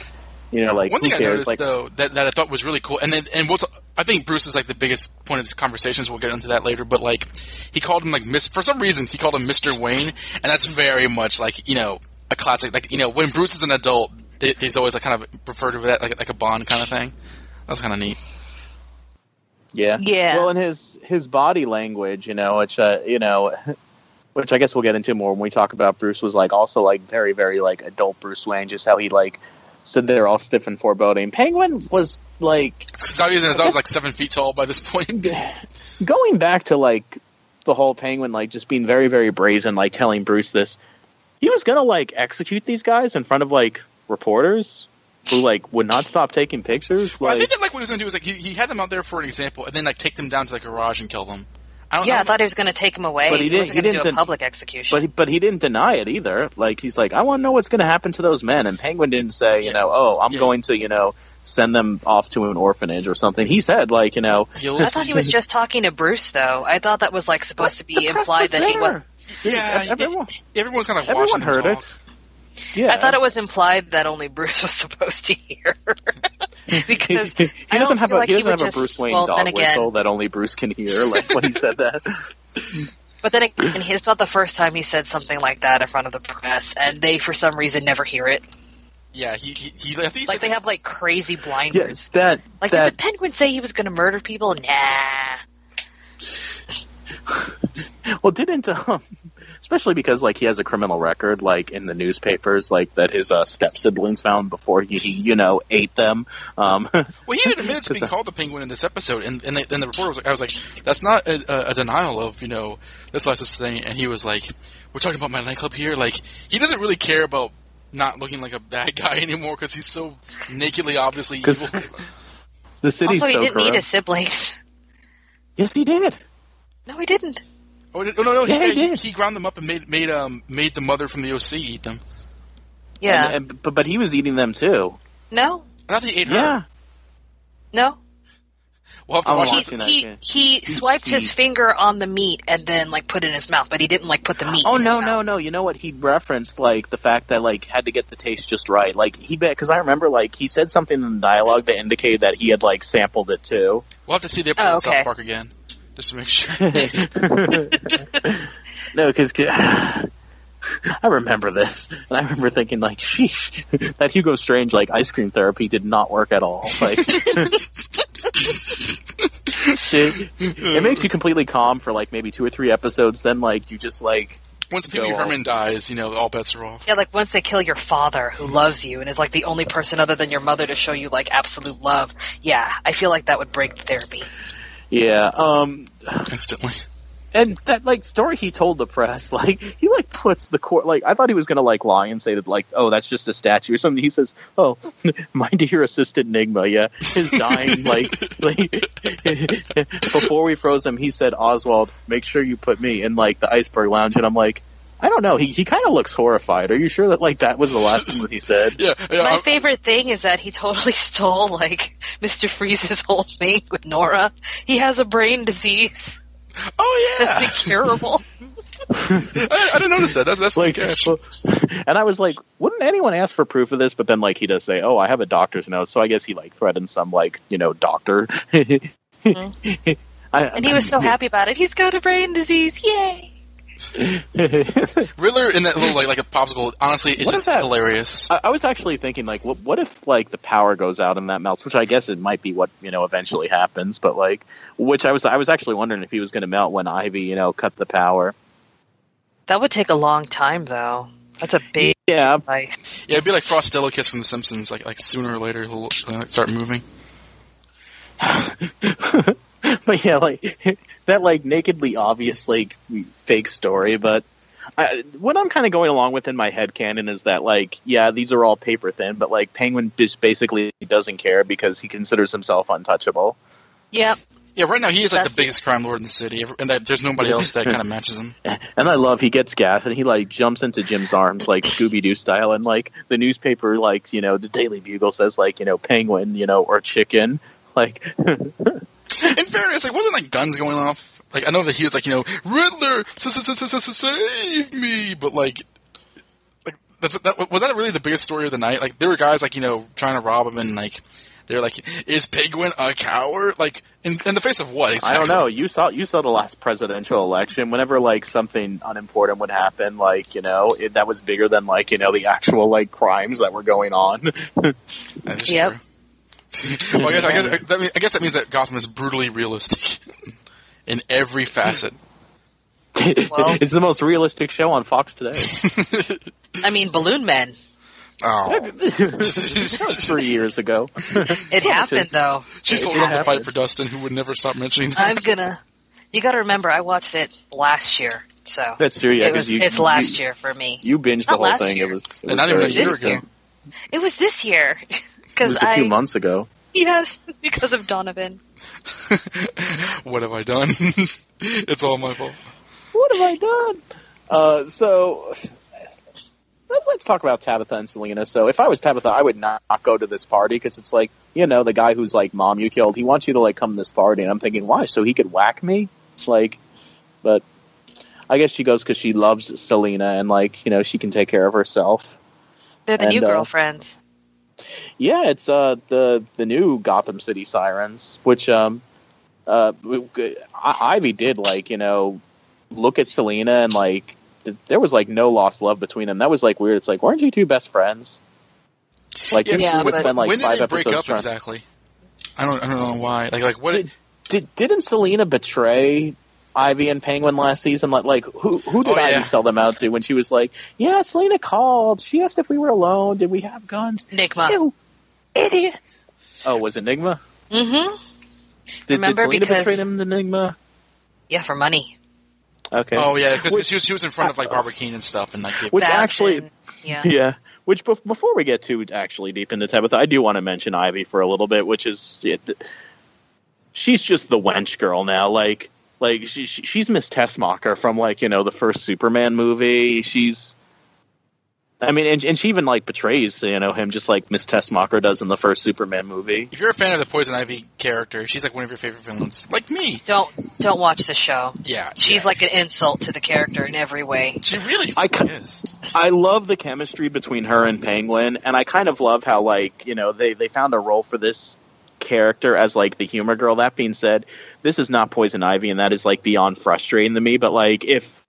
like, one thing who cares? I noticed, though, that I thought was really cool, and I think Bruce is, like, the biggest point of conversations. We'll get into that later, but, like, he called him, like, for some reason, he called him Mr. Wayne, and that's very much, like, a classic. Like, when Bruce is an adult, he's always, like, kind of referred to that, like a Bond kind of thing. That was kind of neat. Yeah. Well, and his body language, which I guess we'll get into more when we talk about Bruce, was like also like very, very like adult Bruce Wayne, just how he like stood there all stiff and foreboding. Penguin was like, because I was like 7 feet tall by this point. Going back to like the whole Penguin, like just being very, very brazen, like telling Bruce this, he was gonna like execute these guys in front of like reporters who like would not stop taking pictures. Well, I think that like what he was going to do was like he had them out there for an example, and then like take them down to the garage and kill them. I thought he was going to take them away. But he wasn't going to do a public execution. But he didn't deny it either. Like he's like, I want to know what's going to happen to those men. And Penguin didn't say, I'm going to send them off to an orphanage or something. He said like, I thought he was just talking to Bruce though. I thought that was like supposed to be implied that he was. Yeah, everyone's kind of everyone heard it. Yeah. I thought it was implied that only Bruce was supposed to hear. Because he doesn't have a Bruce Wayne dog whistle that only Bruce can hear, like when he said that. But then again, it's not the first time he said something like that in front of the press, and they, for some reason, never hear it. Yeah, I think like they have like crazy blinders. Yeah, did the Penguin say he was going to murder people? Nah. Well, didn't especially because like he has a criminal record, like in the newspapers, like that his step siblings found before he ate them. Well, he even admitted to being called the Penguin in this episode, and the reporter was like, I was like, that's not a denial of this thing, and he was like, we're talking about my nightclub here. Like he doesn't really care about not looking like a bad guy anymore because he's so nakedly, obviously evil. The city's also, he didn't corrupt. need his siblings. Yes, he did. No, he didn't. Oh no! Yeah, he ground them up and made the mother from the OC eat them. Yeah, but he was eating them too. No, I thought he ate her. Yeah. No. We'll have to watch he swiped his finger on the meat and then like put it in his mouth, but he didn't like put the meat. Oh in his mouth. no! You know what? He referenced like the fact that like had to get the taste just right. Like because I remember like he said something in the dialogue that indicated that he had like sampled it too. We'll have to see the episode of South Park again. Just to make sure. No, because I remember this, and I remember thinking, like, sheesh, that Hugo Strange, like, ice cream therapy did not work at all. Like, it makes you completely calm for, like, maybe 2 or 3 episodes, then, like, you just, like... Once Pee Wee Herman dies, all bets are off. Yeah, like, once they kill your father, who loves you, and is, like, the only person other than your mother to show you, like, absolute love, yeah, I feel like that would break the therapy. Yeah, Instantly. And that, like, story he told the press, like, he, like, puts the court, like, I thought he was gonna, like, lie and say that, like, oh, that's just a statue or something. He says, oh, my dear assistant Nigma, yeah, is dying, like, before we froze him, he said, Oswald, make sure you put me in, like, the iceberg lounge, and I'm like, I don't know, he kind of looks horrified. Are you sure that, like, that was the last thing that he said? Yeah. My favorite thing is that he totally stole, like, Mr. Freeze's whole thing with Nora. He has a brain disease. Oh, yeah! That's incurable. I didn't notice that. That's like, cash. And I was like, wouldn't anyone ask for proof of this? But then, like, he does say, oh, I have a doctor's note, so I guess he, like, threatened some, like, doctor. Mm-hmm. And he was so happy about it. He's got a brain disease. Yay! Riddler in that little like a popsicle. Honestly, it's just hilarious. I was actually thinking, like, what if like the power goes out and that melts? Which I guess it might be what eventually happens. But like, which I was actually wondering if he was going to melt when Ivy cut the power. That would take a long time, though. That's a big device. Yeah, it'd be like Frostilicus from The Simpsons. Like sooner or later he'll start moving. But yeah, like that, like nakedly obvious, like fake story. But what I'm kind of going along with in my headcanon is that, like, yeah, these are all paper thin, but like Penguin just basically doesn't care because he considers himself untouchable. Yep. Yeah, right now he is like the biggest crime lord in the city, and there's nobody else that kind of matches him. And I love he gets gas and he like jumps into Jim's arms like Scooby-Doo style, and like the newspaper, like the Daily Bugle says like Penguin, or chicken, like. In fairness, like wasn't like guns going off? Like I know that he was like Riddler, save me, but like was that really the biggest story of the night? Like there were guys like trying to rob him, and like. They're like, is Penguin a coward? Like, in the face of what? Exactly? I don't know. You saw the last presidential election. Whenever like something unimportant would happen, like that was bigger than like the actual like crimes that were going on. That is true. Well, I guess that means that Gotham is brutally realistic in every facet. Well, it's the most realistic show on Fox today. I mean, Balloon Men. Oh. That was 3 years ago. It happened, though. She's holding on to fight for Dustin, who would never stop mentioning that. You gotta remember, I watched it last year, so. That's true, yeah. It's last year for me. You binged the whole thing. Year. It was not even a year ago. It was this year. It was a few months ago. Yes, because of Donovan. What have I done? It's all my fault. What have I done? So... Let's talk about Tabitha and Selena. So if I was Tabitha, I would not go to this party because it's like, the guy whose like mom you killed, he wants you to like come to this party. And I'm thinking, why? So he could whack me? Like, but I guess she goes because she loves Selena and like, she can take care of herself. They're the new girlfriends. Yeah, it's the new Gotham City Sirens, which Ivy did like, look at Selena and like, there was like no lost love between them. That was like weird. It's like, weren't you two best friends? Like, when did they break up trying... exactly? I don't know why. Like what? Didn't Selena betray Ivy and Penguin last season? Like who did Ivy sell them out to when she was like, yeah, Selena called. She asked if we were alone. Did we have guns? Nigma. You idiot. Oh, was it Nigma? Mm-hmm. Did Selena betray them to Nigma? Yeah, for money. Okay. Oh yeah, because she was in front of like Barbara Keene and stuff, and like which actually, yeah. Which before we get too actually deep into Tabitha, I do want to mention Ivy for a little bit, which is she's just the wench girl now. Like she's Miss Tessmacher from like the first Superman movie. I mean, and she even like betrays him just like Miss Tessmacher does in the first Superman movie. If you're a fan of the Poison Ivy character, she's like one of your favorite villains, like me. Don't watch the show. Yeah, she's like an insult to the character in every way. She really is. I love the chemistry between her and Penguin, and I kind of love how like they found a role for this character as like the humor girl. That being said, this is not Poison Ivy, and that is like beyond frustrating to me. But like if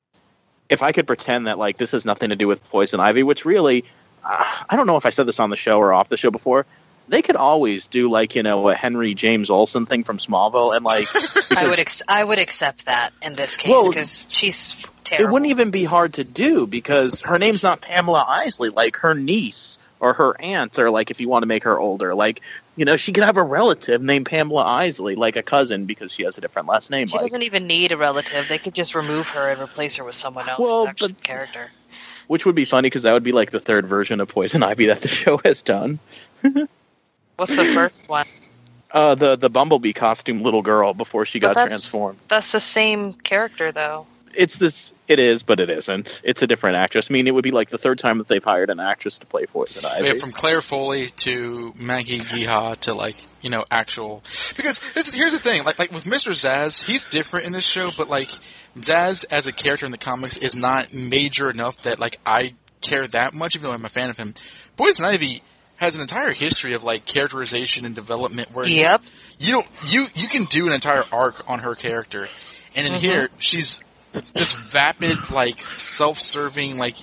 I could pretend that like this has nothing to do with Poison Ivy, which really, I don't know if I said this on the show or off the show before, they could always do like a Henry James Olsen thing from Smallville, and like I would accept that in this case because she's terrible. It wouldn't even be hard to do because her name's not Pamela Isley. Like her niece or her aunt, or like if you want to make her older, like she could have a relative named Pamela Isley, like a cousin, because she has a different last name. She doesn't even need a relative. They could just remove her and replace her with someone else who's actually the character. Which would be funny because that would be like the third version of Poison Ivy that the show has done. What's the first one? The Bumblebee costume little girl before she got transformed. That's the same character, though. It is, but it isn't. It's a different actress. I mean, it would be like the third time that they've hired an actress to play Poison Ivy. Yeah, from Claire Foley to Maggie Gyllenhaal to like actual. Because here's the thing, like with Mr. Zsasz, he's different in this show, but like Zsasz as a character in the comics is not major enough that like I care that much, even though I'm a fan of him. Poison Ivy has an entire history of like characterization and development where you can do an entire arc on her character, and in here she's this vapid, like self-serving, like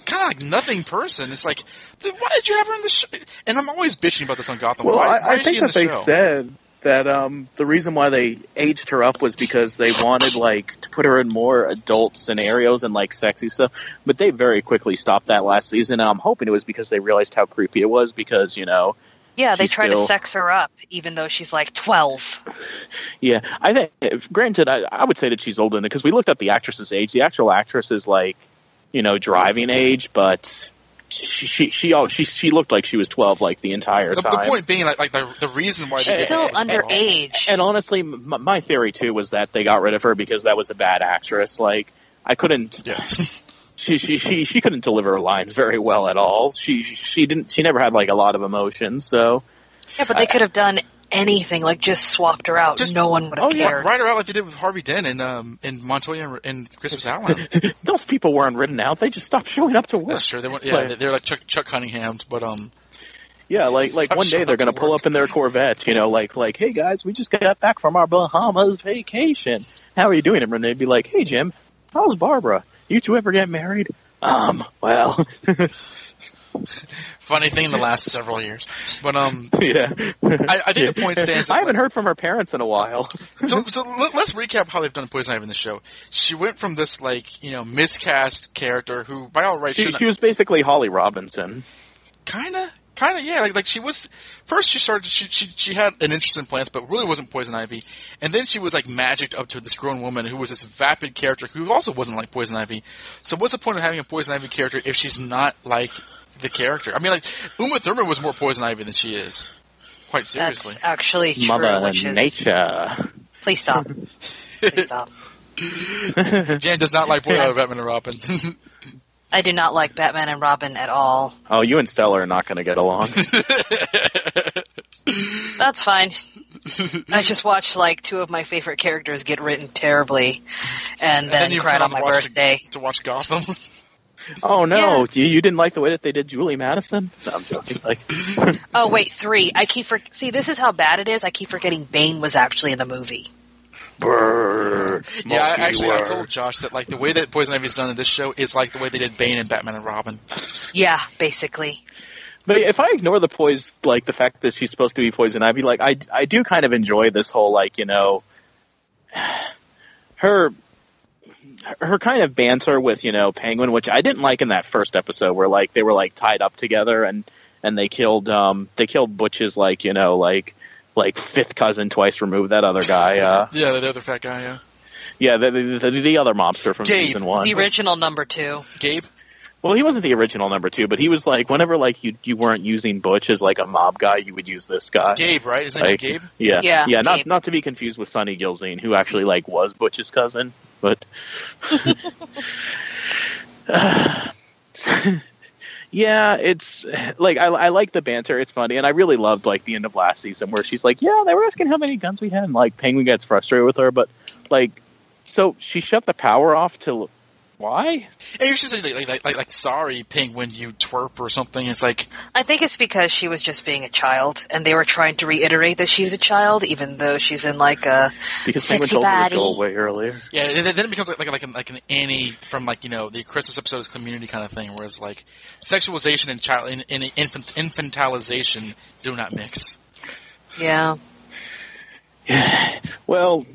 kind of like nothing person. It's like, why did you have her in the show? And I'm always bitching about this on Gotham. Well, why I is she think in that the they show? said that the reason why they aged her up was because they wanted like to put her in more adult scenarios and like sexy stuff. But they very quickly stopped that last season, and I'm hoping it was because they realized how creepy it was. Because Yeah, they she's try to still- sex her up, even though she's like 12. Yeah, I think. Granted, I would say that she's older because we looked up the actress's age. The actual actress is like, driving age, but she looked like she was 12 like the entire time. The point being, like the reason why She's they still did it was underage. And honestly, my theory too was that they got rid of her because that was a bad actress. Like I couldn't. Yes. She couldn't deliver lines very well at all. She never had like a lot of emotion. So Yeah, but they could have done anything, like just swapped her out. No one would have cared. Write her out like they did with Harvey Dent in Montoya and Christmas Allen. those people weren't written out. They just stopped showing up to work. That's true. They're like Chuck Cunningham, but Yeah, like one day they're going to pull up in their Corvette, like, hey guys, we just got back from our Bahamas vacation. How are you doing? And they'd be like, hey Jim, how's Barbara? You two ever get married? Well. Funny thing in the last several years. But yeah. I think the point stands. I haven't heard from her parents in a while. So let's recap how they've done Poison Ivy in the show. She went from this miscast character who, by all rights, she was basically Holly Robinson. Kinda, yeah. Like she was first. She started. She had an interest in plants, but really wasn't Poison Ivy. And then she was like magicked up to this grown woman who was this vapid character who also wasn't like Poison Ivy. So what's the point of having a Poison Ivy character if she's not like the character? I mean, like Uma Thurman was more Poison Ivy than she is. Quite seriously, That's actually true. Mother which is... Nature. Please stop. Please stop. Jan does not like Batman and Robin. I do not like Batman and Robin at all. Oh, you and Stella are not going to get along. That's fine. I just watched like two of my favorite characters get written terribly, and then you cried on my birthday. to watch Gotham. Oh no, Yeah. you didn't like the way that they did Julie Madison? No, I'm joking. Like, Oh wait, 3. I keep see. This is how bad it is. I keep forgetting Bane was actually in the movie. brr, Yeah, I multi-word. told Josh that like the way that Poison Ivy is done in this show is like the way they did Bane and Batman and Robin. Yeah, basically. But if I ignore the fact that she's supposed to be Poison Ivy, like I do kind of enjoy this whole her kind of banter with Penguin, which I didn't like in that first episode where like they were like tied up together and they killed Butch's like fifth cousin twice removed, that other guy. Yeah, the other fat guy. Yeah, Yeah, the other mobster from Gabe. season 1. The original number 2. Gabe. Well, he wasn't the original number 2, but he was like whenever like you weren't using Butch as like a mob guy, you would use this guy. Gabe, right? His name is Gabe. Yeah, Yeah, Gabe. not to be confused with Sonny Gilzine, who actually like was Butch's cousin, but yeah, it's like I like the banter. It's funny, and I really loved like the end of last season where she's like, "Yeah, they were asking how many guns we had," and like Penguin gets frustrated with her, but like, so she shut the power off to why? And you should say like sorry, Penguin, you twerp or something. It's like I think it's because she was just being a child, and they were trying to reiterate that she's a child, even though she's in like a Because Penguin sexy told her to body. go away earlier. yeah. And then it becomes like an Annie from like the Christmas episode of Community kind of thing, where it's like sexualization and infantilization do not mix. Yeah. Well,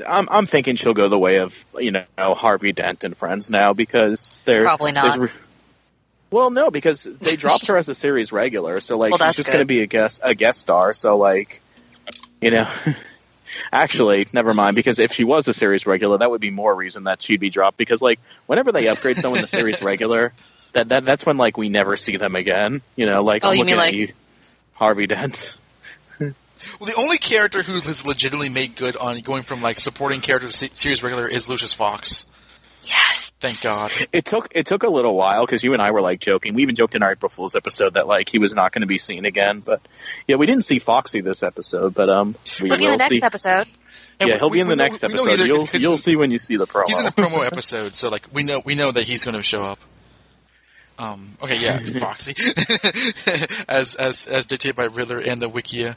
I'm thinking she'll go the way of Harvey Dent and Friends now because they're Probably not. Well, no, because they dropped her as a series regular, so like Well, she's that's just going to good. be a guest star. So like, actually, never mind. Because if she was a series regular, that would be more reason that she'd be dropped. Because like, whenever they upgrade someone to series regular, that's when like we never see them again. Like Oh, I'm you looking mean, at like- you, Harvey Dent. Well, the only character who has legitimately made good on going from like supporting character to series regular is Lucius Fox. Yes. Thank God. It took a little while because you and I were like joking. We even joked in our April Fool's episode that like he was not going to be seen again. But yeah, we didn't see Foxy this episode, but we He'll be in will the next see. episode. And Yeah, he'll be in the know- next we know episode. he's there 'cause You'll see when you see the promo. He's in the promo episode, so like we know that he's going to show up. Okay, yeah, Foxy, as dictated by Riddler and the Wikia.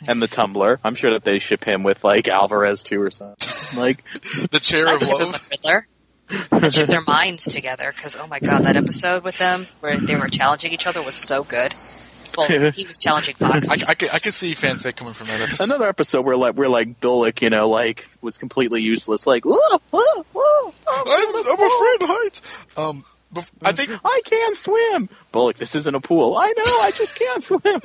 and the Tumbler. I'm sure that they ship him with like Alvarez too or something. Like the chair I'd of ship him love. with Riddler. I'd ship their minds together because, oh my god, that episode with them where they were challenging each other was so good. Well, he was challenging Fox. I could see fanfic coming from that episode. another episode where Bullock, like was completely useless. Like, whoa, whoa, whoa, I'm afraid of heights. I think I can't swim. Bullock, this isn't a pool. I know, I just can't swim.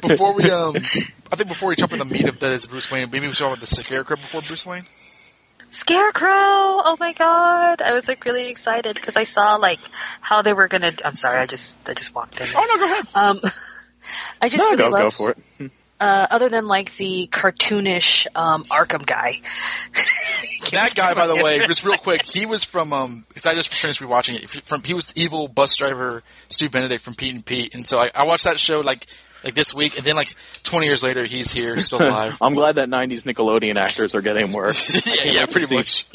before we jump in the meat of that is Bruce Wayne, maybe we should talk about the Scarecrow before Bruce Wayne. Scarecrow! Oh my god! I was like really excited because I saw like how they were gonna. I'm sorry, I just walked in. Oh no, go ahead. I just really go loved, for it. other than like the cartoonish Arkham guy. That guy, by the way, just real quick, he was from because I just finished rewatching it. He was the evil bus driver Stu Benedict from Pete and Pete, and so I watched that show like this week, and then like 20 years later, he's here, still alive. I'm glad that 90s Nickelodeon actors are getting work. yeah, pretty much.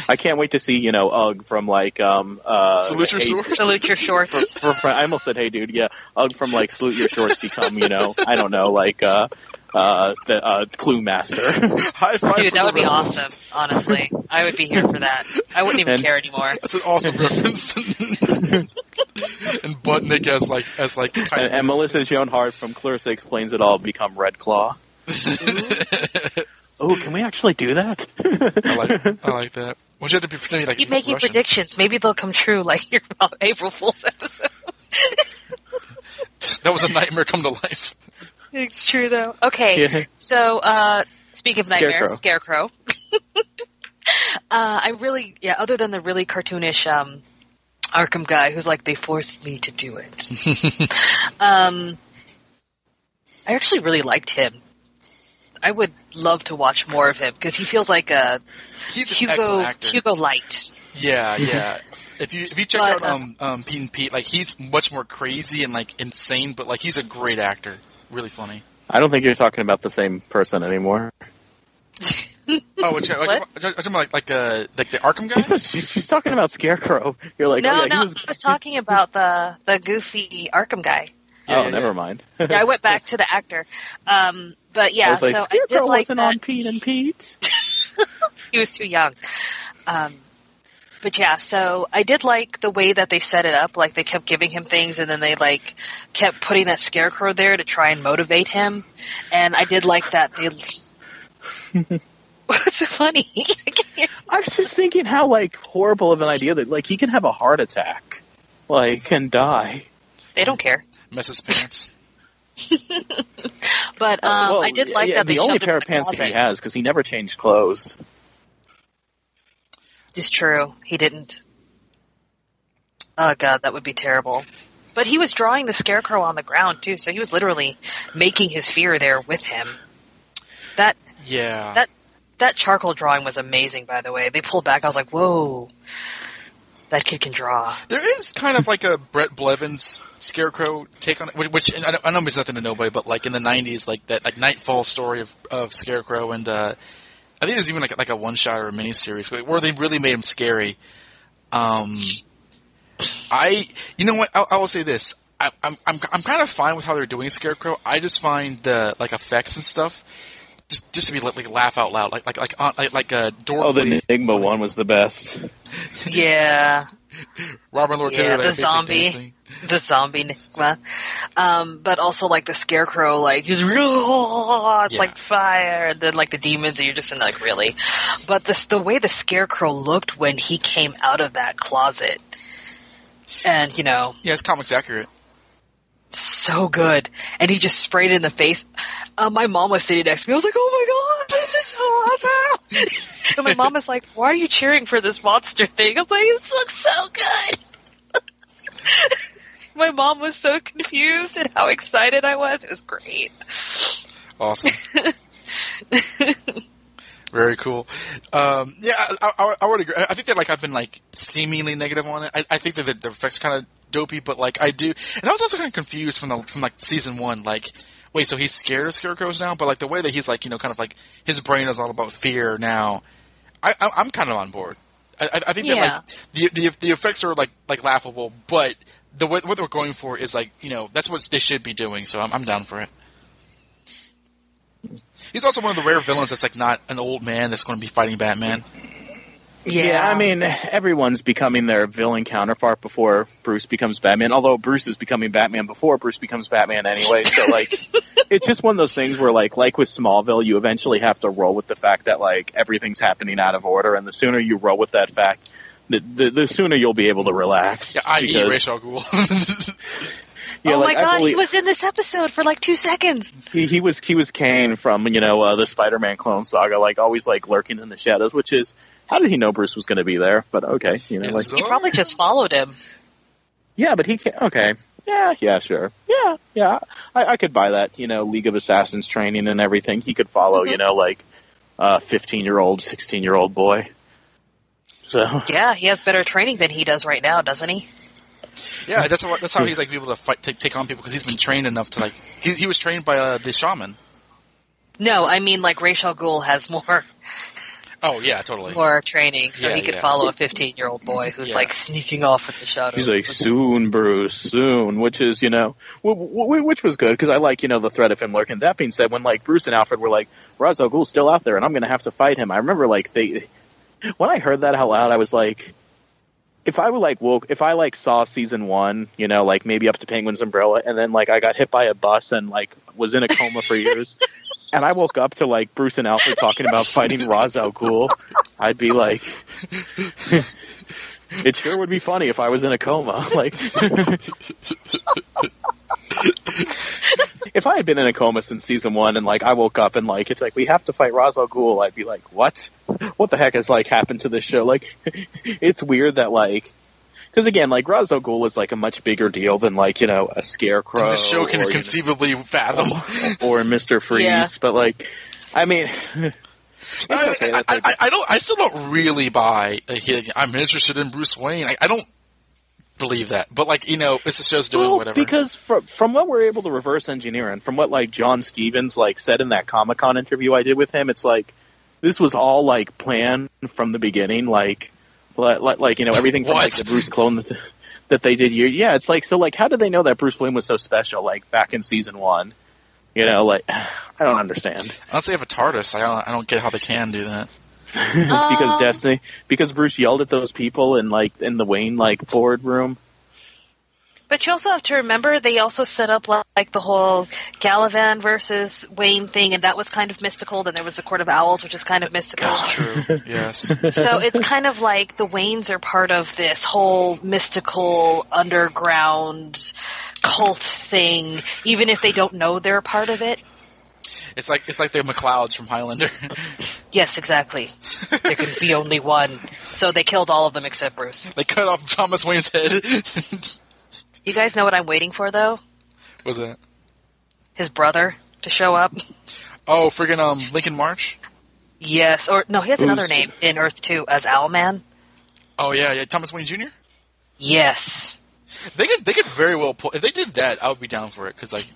I can't wait to see, Ugg from like Salute Your Shorts. Salute Your Shorts. I almost said Hey Dude, yeah. Ugg from like Salute Your Shorts become, I don't know, like the Clue Master. High five. Dude, for that the would be reference. awesome. Honestly, I would be here for that. I wouldn't even care anymore. That's an awesome reference. And Budnick as like And Melissa Joan Hart from Clarissa Explains It All become Red Claw. Oh, can we actually do that? I like that. Would you have to be pretending like Keep making Russian? predictions. Maybe they'll come true, like your April Fool's episode. That was a nightmare come to life. It's true, though. Okay, Yeah. so speaking of nightmares, Scarecrow. I really, other than the really cartoonish Arkham guy who's like, they forced me to do it. I actually really liked him. I would love to watch more of him because he feels like a He's an excellent actor. Hugo Light. Yeah. If you check out Pete and Pete, like he's much more crazy and like insane, but like he's a great actor, really funny. I don't think you're talking about the same person anymore. Oh, what? Like the Arkham guy? She's talking about Scarecrow. You're like, No, oh, yeah, I was talking about the goofy Arkham guy. never mind. Yeah, I went back to the actor. But yeah, I was like, so I Scarecrow did like wasn't that. on Pete and Pete. He was too young. But yeah, so I did like the way that they set it up. Like they kept giving him things, and then they like kept putting that Scarecrow there to try and motivate him. And I did like that they. What's so funny? I was just thinking how like horrible of an idea that like he can have a heart attack, like and die. They don't care. Mess his pants. But I did like that they the only shoved him pair in of pants the that he closet. has because he never changed clothes. It's true. He didn't. Oh god, that would be terrible. But he was drawing the Scarecrow on the ground too, so he was literally making his fear there with him. That charcoal drawing was amazing, by the way. They pulled back. I was like, whoa, that kid can draw. There is kind of like a Brett Blevins Scarecrow take on it, which I know means nothing to nobody, but like in the 90s, like that like Nightfall story of Scarecrow, and I think there's even like a one shot or a miniseries where they really made him scary. You know what? I will say this. I'm kind of fine with how they're doing Scarecrow. I just find the like effects and stuff just to be like laugh out loud, like a door. Oh, the Enigma one was the best. Yeah. Robin Lord Taylor, the zombie. The zombie Enigma. But also like the Scarecrow, like just it's like fire, and then like the demons, and you're just in like really. But the way the Scarecrow looked when he came out of that closet, and yeah, it's comics accurate. So good. And he just sprayed it in the face. My mom was sitting next to me. I was like, oh my god, this is so awesome. And my mom was like, why are you cheering for this monster thing? I was like, this looks so good. My mom was so confused at how excited I was. It was great. Awesome. Very cool. I would agree. I think that like I've been like seemingly negative on it. I think that the effects are kind of dopey, but like I do, and I was also kind of confused from like season 1. Like, wait, so he's scared of Scarecrows now? But like the way that he's like kind of like his brain is all about fear now. I'm kind of on board. I think that like the effects are like laughable, but what they're going for is like that's what they should be doing. So I'm down for it. He's also one of the rare villains that's like not an old man that's going to be fighting Batman. Yeah, I mean, everyone's becoming their villain counterpart before Bruce becomes Batman, although Bruce is becoming Batman before Bruce becomes Batman anyway, so, like, it's just one of those things where, like with Smallville, you eventually have to roll with the fact that, like, everything's happening out of order, and the sooner you roll with that fact, the sooner you'll be able to relax. Yeah, i.e. Ra's al Ghul. Yeah, oh like, my god, he was in this episode for like 2 seconds. He was Kane from, the Spider-Man clone saga, like, always, like, lurking in the shadows, which is... How did he know Bruce was going to be there? But okay, He probably just followed him. Yeah, but he can't. Okay, yeah, sure, yeah. I could buy that. League of Assassins training and everything. He could follow. 15-year-old, 16-year-old boy. So yeah, he has better training than he does right now, doesn't he? Yeah, that's how he's like able to fight, take on people because he's been trained enough to like. He was trained by the shaman. No, I mean like Ra's al Ghul has more. Oh, yeah, totally. More training, so he could follow a 15-year-old boy who's, like, sneaking off in the shadows. He's like, soon, Bruce, soon, which is, which was good, because I like, the threat of him lurking. That being said, when, like, Bruce and Alfred were like, Ra's al Ghul's still out there, and I'm going to have to fight him, I remember, like, when I heard that out loud, I was like, if I saw season 1, like, maybe up to Penguin's umbrella, and then, like, I got hit by a bus and, like, was in a coma for years... And I woke up to, like, Bruce and Alfred talking about fighting Ra's al Ghul. I'd be like, it sure would be funny if I was in a coma. Like, if I had been in a coma since season 1 and, like, I woke up and, like, it's like, we have to fight Ra's al Ghul, I'd be like, what? What the heck has, like, happened to this show? Like, it's weird that, like, because again, like, Ra's al Ghul is, like, a much bigger deal than, like, a Scarecrow. The show can conceivably fathom. Or Mr. Freeze, but, like, I mean... I still don't really buy I'm interested in Bruce Wayne. I don't believe that. But, like, it's the show's doing whatever. Because from what we're able to reverse engineer, and from what, like, John Stevens, like, said in that Comic-Con interview I did with him, it's like, this was all, like, planned from the beginning, like everything from like the Bruce clone that they did. Yeah, it's like, so, like, how did they know that Bruce Wayne was so special, like, back in season 1? Like, I don't understand. Unless they have a TARDIS, I don't get how they can do that. because Bruce yelled at those people in the Wayne, like, boardroom. But you also have to remember they also set up like the whole Galavan versus Wayne thing, and that was kind of mystical. Then there was the Court of Owls, which is kind of mystical. That's true. Yes. So it's kind of like the Waynes are part of this whole mystical underground cult thing, even if they don't know they're a part of it. It's like the McClouds from Highlander. Yes, exactly. There can be only one. So they killed all of them except Bruce. They cut off Thomas Wayne's head. You guys know what I'm waiting for, though? What's that? His brother to show up. Oh, friggin' Lincoln March? Yes, or no, he has another name in Earth 2 as Owlman. Oh, yeah, Thomas Wayne Jr.? Yes. They could very well pull... If they did that, I would be down for it, because, like,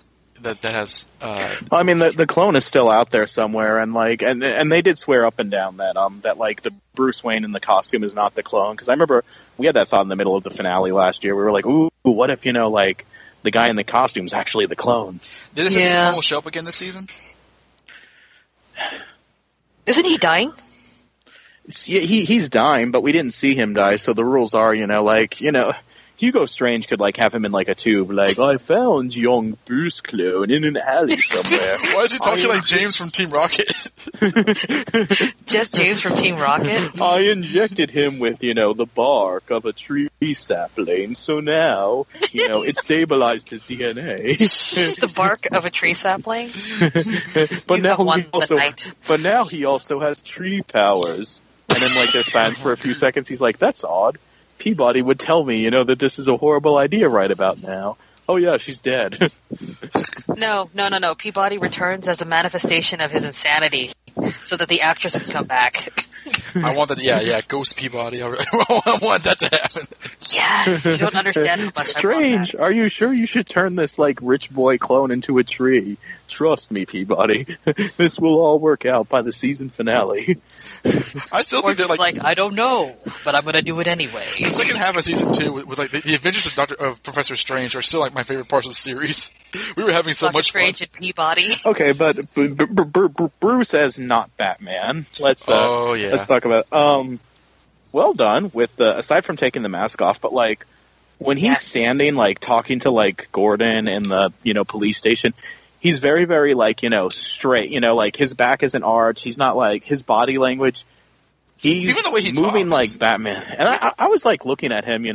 that has... Well, I mean, the clone is still out there somewhere, and, like, and they did swear up and down that, like, the Bruce Wayne in the costume is not the clone, because I remember we had that thought in the middle of the finale last year. We were like, ooh, what if, like, the guy in the costume is actually the clone? Did this clone show up again this season? Isn't he dying? Yeah, he's dying, but we didn't see him die, so the rules are, Hugo Strange could, like, have him in, like, a tube, like, I found young Bruce clone in an alley somewhere. Why is he talking like James from Team Rocket? Just James from Team Rocket? I injected him with, the bark of a tree sapling, so now, it stabilized his DNA. The bark of a tree sapling? But now he also has tree powers. And then, like, there's fans for a few seconds, he's like, that's odd. Peabody would tell me, that this is a horrible idea right about now. Oh yeah, she's dead. No. Peabody returns as a manifestation of his insanity, so that the actress can come back. I want that. Yeah, Ghost Peabody. I want that to happen. Yes, you don't understand how much Strange. Are you sure you should turn this, like, rich boy clone into a tree? Trust me, Peabody. This will all work out by the season finale. I still think they're like, I don't know, but I'm going to do it anyway. The second half of season 2 with like the Adventures of Professor Strange are still like my favorite parts of the series. We were having so Doctor much Strange fun. and Peabody. Okay, but Bruce as not Batman. Let's talk about. Well done with aside from taking the mask off, but like when he's standing, like talking to like Gordon in the police station, he's very very like straight. Like his back isn't arched. He's not like his body language. He's even the way he moving talks. like Batman, and I was like looking at him,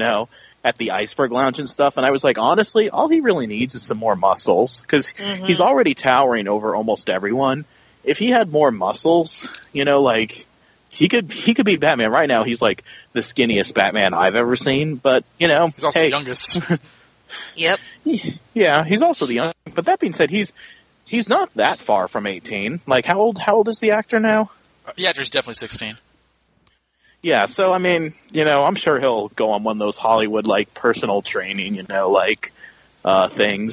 at the Iceberg Lounge and stuff, and I was like, honestly, all he really needs is some more muscles because he's already towering over almost everyone. If he had more muscles, like he could be Batman. Right now, he's like the skinniest Batman I've ever seen. But he's also the youngest. Yep. Yeah, he's also the young. But that being said, he's not that far from 18. Like how old is the actor now? The actor's definitely 16. Yeah, so I mean, I'm sure he'll go on one of those Hollywood like personal training, things.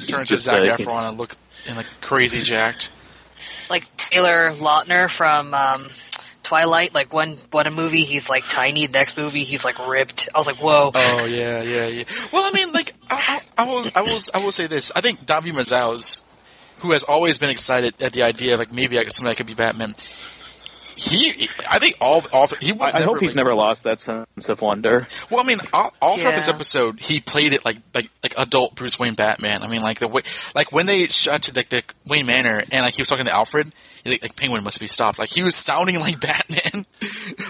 Turn into Zac Efron and look like crazy jacked. Like Taylor Lautner from Twilight. Like one movie he's like tiny, the next movie he's like ripped. I was like, whoa. Oh yeah. Well, I mean, like I will say this. I think Davi Mazouz, who has always been excited at the idea of like maybe somebody could be Batman. I think he was. I hope he's never lost that sense of wonder. Well, I mean, all throughout this episode, he played it like adult Bruce Wayne Batman. I mean, like the way, like when they shot to the Wayne Manor and like he was talking to Alfred, like Penguin must be stopped. Like he was sounding like Batman.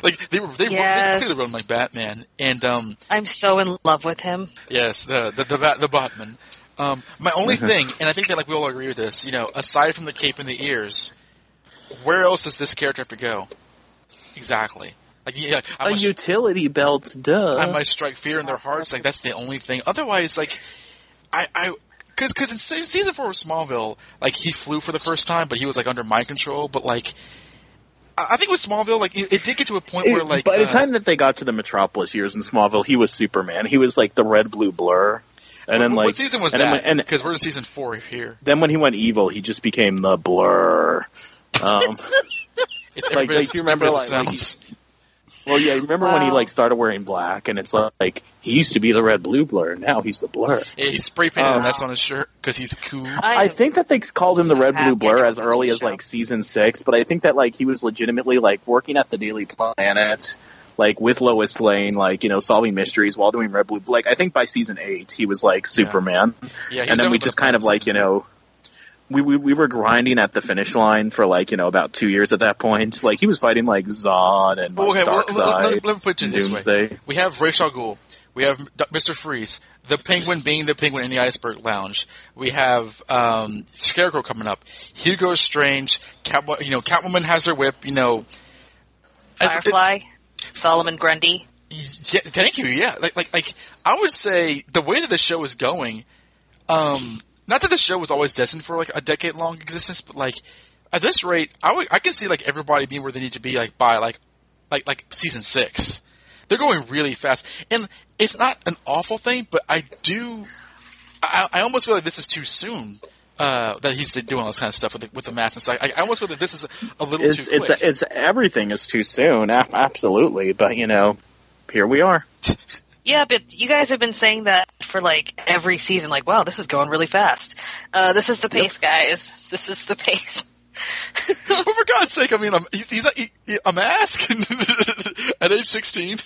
Like they clearly wrote him like Batman. And I'm so in love with him. Yes, the Batman. My only thing, and I think that like we all agree with this, aside from the cape and the ears. Where else does this character have to go? Exactly. Like, a utility belt, duh. I might strike fear in their hearts. Like, that's the only thing. Otherwise, like, because in season 4 of Smallville, like, he flew for the first time, but he was, like, under mind control. But, like, I think with Smallville, like, it did get to a point where, like... By the time that they got to the Metropolis years in Smallville, he was Superman. He was, like, the red-blue blur. And then, like... What season was that? Because we're in season 4 here. Then when he went evil, he just became the Blur. It's like, do you remember well, yeah, remember when he like started wearing black, and it's like he used to be the red blue Blur, now he's the Blur. Yeah, he's spray painted that's on his shirt because he's cool. I think that they called him the red blue Blur as early as like season 6, but I think that like he was legitimately like working at the Daily Planet, like with Lois Lane, like solving mysteries while doing red blue. Like I think by season 8 he was like Superman. Yeah, and then we just kind of like We were grinding at the finish line for like about 2 years at that point. Like he was fighting like Zod and Darkseid. Let me put it this way: we have Ra's al Ghul, we have Mr. Freeze, the Penguin being the Penguin in the Iceberg Lounge. We have Scarecrow coming up. Hugo Strange, Catwoman has her whip. Firefly, Solomon Grundy. Yeah, thank you. Yeah, like I would say the way that the show is going. Not that the show was always destined for like a decade-long existence, but like at this rate, I can see like everybody being where they need to be like by like season 6. They're going really fast, and it's not an awful thing, but I almost feel like this is too soon that he's doing all this kind of stuff with the mask and stuff. I almost feel that this is a little too quick. It's everything is too soon, absolutely. But here we are. Yeah, but you guys have been saying that for like every season. Like, wow, this is going really fast. This is the pace, guys. This is the pace. But for God's sake, I mean, he's a mask at age 16.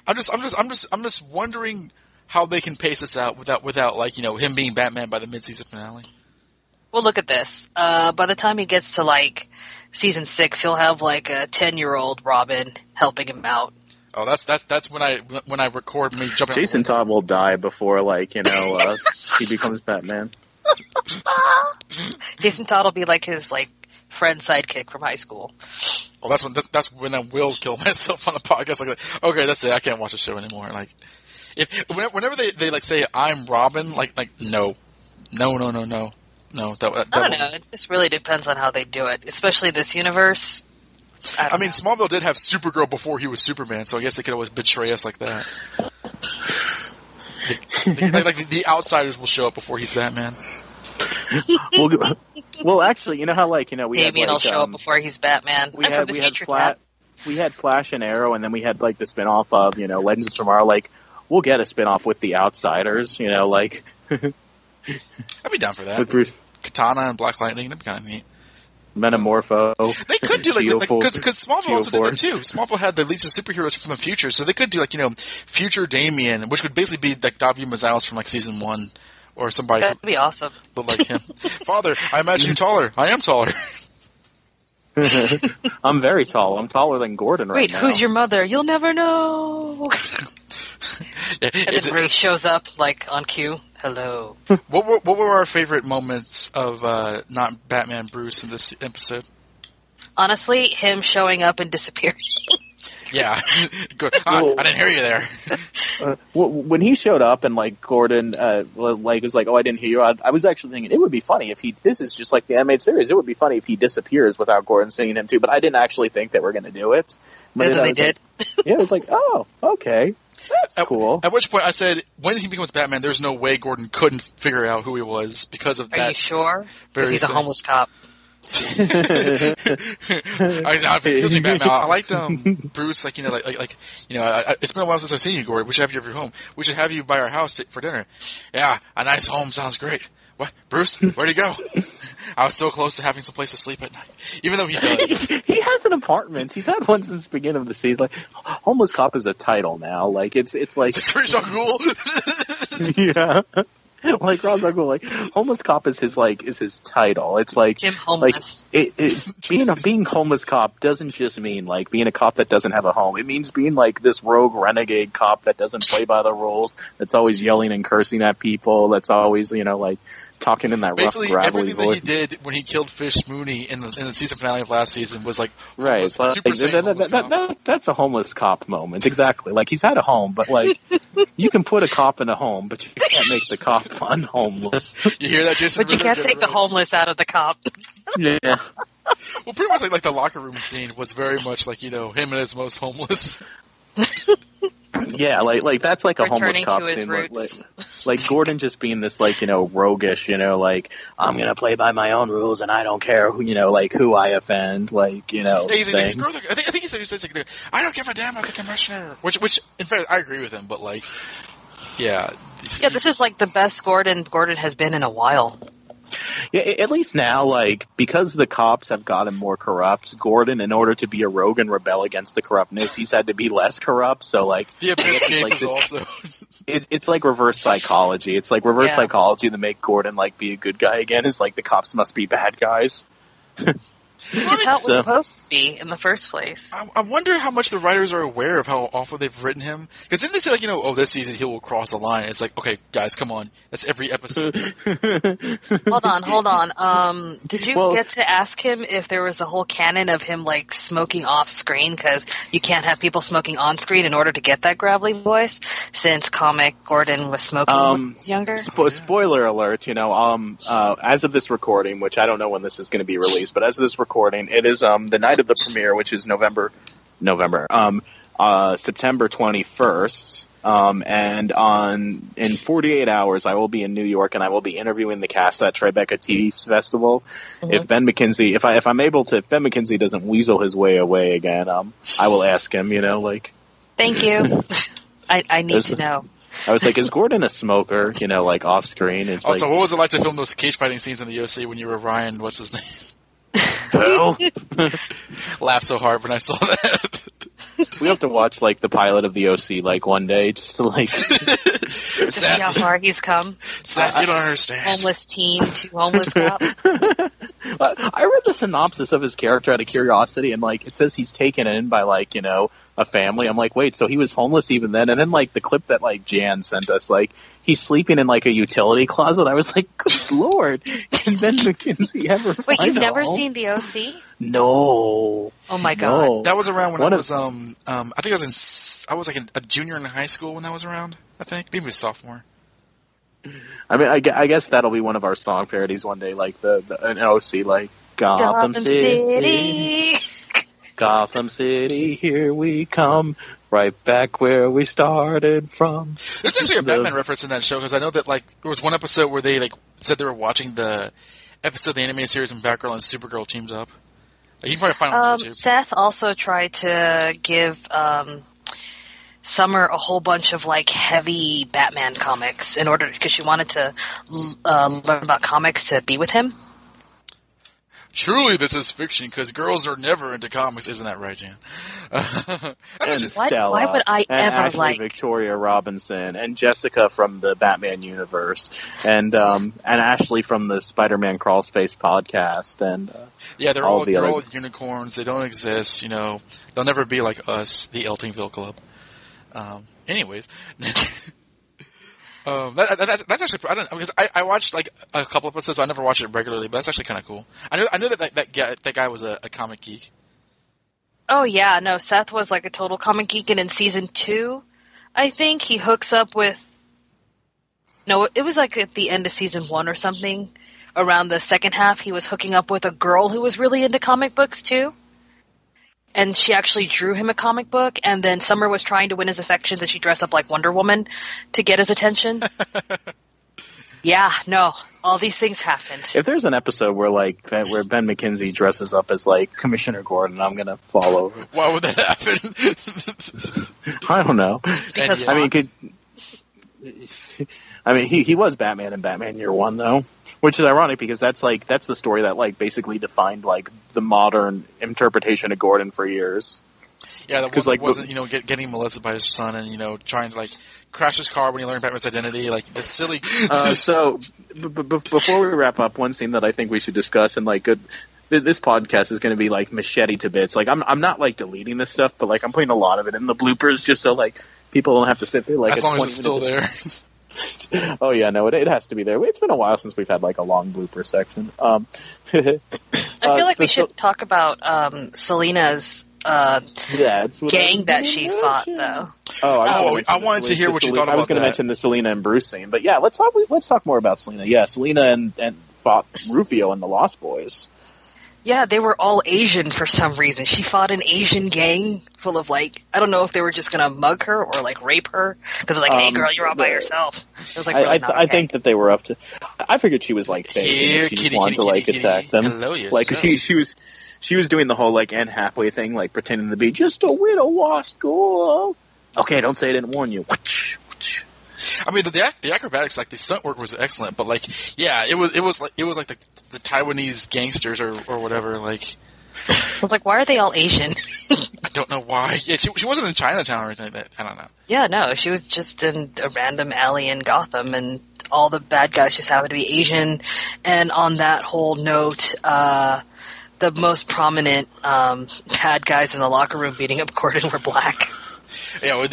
I'm just wondering how they can pace this out without like him being Batman by the mid-season finale. Well, look at this. By the time he gets to like season 6, he'll have like a 10-year-old Robin helping him out. Oh, that's when I record me jumping. Jason Todd will die before he becomes Batman. Jason Todd will be like his like friend sidekick from high school. Oh, that's when I will kill myself on the podcast. Like, okay, that's it. I can't watch the show anymore. Like, whenever they like say I'm Robin, like no. I don't know. It just really depends on how they do it, especially this universe. I mean, Smallville did have Supergirl before he was Superman, so I guess they could always betray us like that. like the outsiders will show up before he's Batman. Well, actually, you know how we Damien will show up before he's Batman. We had Flash and Arrow, and then we had like the spinoff of Legends of Tomorrow. Like, we'll get a spinoff with the outsiders. I'd be down for that. With Bruce. Katana and Black Lightning, that'd be kind of neat. Metamorpho. They could do because Smallville also did that too. Smallville had the leads of superheroes from the future, so they could do future Damien, which would basically be like Davi Mazalis from season 1, or somebody. That'd be awesome. But like him, Father, I imagine you taller. I am taller. I'm very tall. I'm taller than Gordon right now. Wait, who's your mother? You'll never know. And then Ray shows up on cue. Hello. What were our favorite moments of not Batman Bruce in this episode? Honestly, him showing up and disappearing. Yeah. I didn't hear you there. When he showed up and Gordon was like, oh, I didn't hear you, I was actually thinking it would be funny if this is just like the animated series, it would be funny if he disappears without Gordon seeing him too, but I didn't actually think that we're going to do it. But then they did. Yeah, it was like, oh, okay. That's cool. At which point I said, when he becomes Batman, there's no way Gordon couldn't figure out who he was because of that. Are you sure? Because he's a homeless cop. Excuse me, Batman. I liked Bruce. It's been a while since I've seen you, Gordon. We should have you over home. We should have you by our house for dinner. Yeah, a nice home sounds great. What, Bruce? Where'd he go? I was so close to having some place to sleep at night. Even though he does. He has an apartment. He's had one since the beginning of the season. Homeless cop is a title now. It's pretty so cool. Yeah. Ra's al Ghul, homeless cop is his title. It's Jim Homeless. Being homeless cop doesn't just mean being a cop that doesn't have a home. It means being this rogue renegade cop that doesn't play by the rules. That's always yelling and cursing at people. That's always talking in that basically rough, gravelly everything voice. that he did when he killed Fish Mooney in the season finale of last season was right. That's a homeless cop moment. Exactly. He's had a home, but you can put a cop in a home, but you can't make the cop unhomeless. You hear that, Jason? But you can't take the homeless out of the cop. Yeah. Well, pretty much the locker room scene was very much him and his most homeless. Yeah, that's a homeless cop to his scene. Roots. Gordon just being this roguish, I'm gonna play by my own rules and I don't care who who I offend, Yeah, he's like, screw I think he said I don't give a damn about the commissioner. Which in fact I agree with him, but yeah. Yeah, this is the best Gordon has been in a while. Yeah, at least now, because the cops have gotten more corrupt, Gordon, in order to be a rogue and rebel against the corruptness, he's had to be less corrupt. So, the Abyss case is also. It's reverse psychology. It's reverse psychology to make Gordon be a good guy again. Is the cops must be bad guys. Which is how it was supposed to be in the first place. I wonder how much the writers are aware of how awful they've written him. Because then they say, this season he will cross the line. It's okay, guys, come on. That's every episode. Hold on. Did you get to ask him if there was a whole canon of him, smoking off screen? Because you can't have people smoking on screen in order to get that gravelly voice, since comic Gordon was smoking when he was younger. Spoiler alert, as of this recording, which I don't know when this is going to be released, but as of this recording, it is the night of the premiere, which is September 21st. And in 48 hours, I will be in New York and I will be interviewing the cast at Tribeca TV Festival. Mm-hmm. If Ben McKenzie, if Ben McKenzie doesn't weasel his way away again, I will ask him, Thank you. I need to know. I was is Gordon a smoker, off screen? It's also, what was it like to film those cage fighting scenes in the OC when you were Ryan, what's his name? Laughed so hard when I saw that. We have to watch the pilot of the OC one day just to to see how far he's come. Seth, you don't understand. Homeless teen to homeless cop. I read the synopsis of his character out of curiosity, and it says he's taken in by a family. I'm wait, so he was homeless even then? And then the clip that Jan sent us, he's sleeping in a utility closet. I was good lord, can Ben McKenzie ever find Wait, you've never home? seen the OC? No. Oh my god. No. That was around when I was I think I was a junior in high school when that was around. I think maybe a sophomore. I mean, I guess that'll be one of our song parodies one day, an OC, Gotham City. Gotham City, here we come, right back where we started from. There's actually a Batman reference in that show, because I know that there was one episode where they said they were watching the episode of the animated series when Batgirl and Supergirl teamed up. You can probably find it on YouTube. Seth also tried to give Summer a whole bunch of like heavy Batman comics because she wanted to learn about comics to be with him. Truly, this is fiction because girls are never into comics, isn't that right, Jan? And Stella, why would I and ever Ashley like Victoria Robinson, and Jessica from the Batman universe, and Ashley from the Spider-Man Crawl Space podcast, and yeah, they're all unicorns. They don't exist. They'll never be like us, the Eltingville Club. Anyways. That's actually, I don't know, because I watched like a couple episodes. I never watched it regularly, but that's actually kind of cool. I knew that guy was a comic geek. Oh yeah, no, Seth was like a total comic geek, and in season 2, I think he hooks up with. No, it was like at the end of season 1 or something. Around the second half, he was hooking up with a girl who was really into comic books too. And she actually drew him a comic book, and then Summer was trying to win his affections, and she dressed up like Wonder Woman to get his attention. Yeah, no, all these things happened. If there's an episode where Ben McKenzie dresses up as like Commissioner Gordon, I'm gonna fall over. Why would that happen? I don't know. Because he was Batman in Batman Year One though, which is ironic because that's the story that like basically defined like the modern interpretation of Gordon for years. Yeah, that one wasn't getting molested by his son and trying to like crash his car when he learned Batman's identity, like the silly. So before we wrap up, one scene that I think we should discuss and like this podcast is going to be like machete to bits. Like I'm not like deleting this stuff, but like I'm putting a lot of it in the bloopers just so like people don't have to sit there like as long as it's still there. Oh yeah, no, it has to be there. It's been a while since we've had like a long blooper section. I feel like we should talk about Selena's gang that she fought, though. I wanted to hear what you thought about that. I was going to mention the Selena and Bruce scene, but yeah, let's talk more about Selena. Yeah, Selena and fought Rufio and the Lost Boys. Yeah, they were all Asian for some reason. She fought an Asian gang full of, like, I don't know if they were just going to mug her or, like, rape her. Because, like, hey, girl, you're all by yourself. It was, like, really not okay. I think that they were up to... I figured she was, like, fake. She just wanted to, like, attack them. Hello, like, she was doing the whole, like, Anne Hathaway thing, like, pretending to be just a widow lost girl. Okay, don't say I didn't warn you. I mean, the acrobatics, like the stunt work was excellent, but like, yeah, it was like the Taiwanese gangsters or whatever. Like, I was like, why are they all Asian? I don't know why. Yeah, she wasn't in Chinatown or anything like that. I don't know. Yeah, no, she was just in a random alley in Gotham, and all the bad guys just happened to be Asian. And on that whole note, the most prominent bad guys in the locker room beating up Gordon were black. Yeah,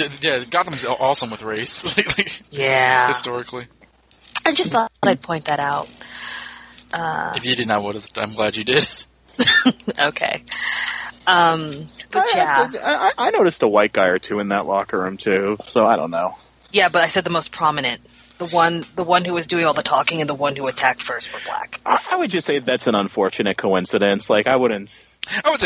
Gotham's awesome with race. Yeah. Historically. I just thought I'd point that out. If you didn't, I would have. I'm glad you did. Okay. But yeah. I noticed a white guy or two in that locker room, too, so I don't know. Yeah, but I said the most prominent. The one who was doing all the talking and the one who attacked first were black. I would just say that's an unfortunate coincidence. Like, I would say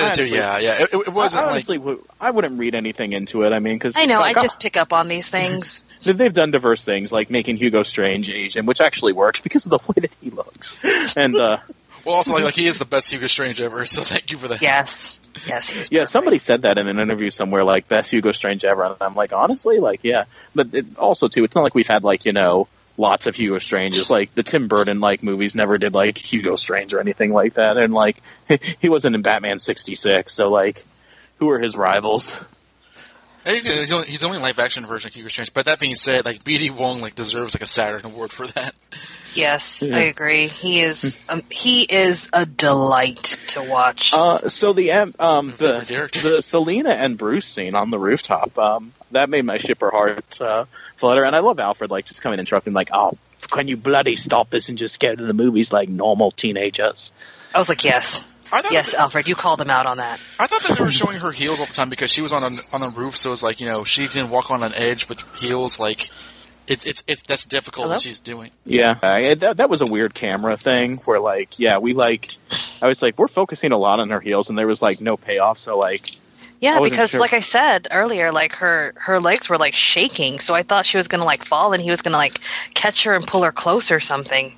that too. Yeah. It wasn't honestly, I wouldn't read anything into it. I mean, because I know I just pick up on these things. They've done diverse things, like making Hugo Strange Asian, which actually works because of the way that he looks. And well, also like he is the best Hugo Strange ever. So thank you for that. Yes. Yeah, somebody said that in an interview somewhere, like best Hugo Strange ever, and I'm like, honestly, like, yeah. But also too, it's not like we've had like lots of Hugo Stranges. Like the Tim Burton like movies never did like Hugo Strange or anything like that, and like he wasn't in Batman 66, so like who are his rivals? He's the only live action version of Hugo Strange. But that being said, like B.D. Wong like deserves like a Saturn Award for that. Yes, yeah. I agree. He is a delight to watch. So the Selena and Bruce scene on the rooftop, that made my shipper heart flutter. And I love Alfred like just coming and interrupting, like, "Oh, can you bloody stop this and just get to the movies like normal teenagers?" I was like, yes. Yes, Alfred, you called him out on that. I thought that they were showing her heels all the time because she was on the roof, so it was like, she didn't walk on an edge with heels. Like, it's that's difficult what she's doing. Yeah, that was a weird camera thing where like, I was like, we're focusing a lot on her heels, and there was like no payoff. So like, yeah, because like I said earlier, like her legs were like shaking, so I thought she was gonna like fall, and he was gonna like catch her and pull her close or something.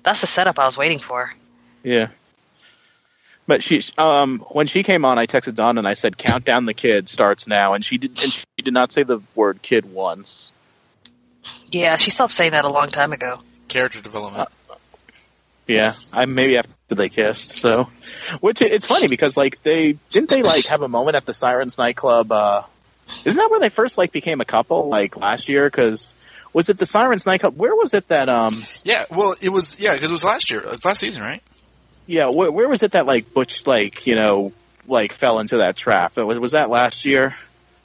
That's the setup I was waiting for. Yeah. But when she came on, I texted Dawn and I said, "Count down the kid starts now," and she did not say the word "kid" once. Yeah, she stopped saying that a long time ago. Character development. Yeah, maybe after they kissed. So, which it's funny because like they have a moment at the Sirens nightclub. Isn't that where they first like became a couple like last year? Because was it the Sirens nightclub? Where was it that Yeah, well, it was because it was last year, last season, right? Yeah, where was it that like Butch like fell into that trap? Was that last year,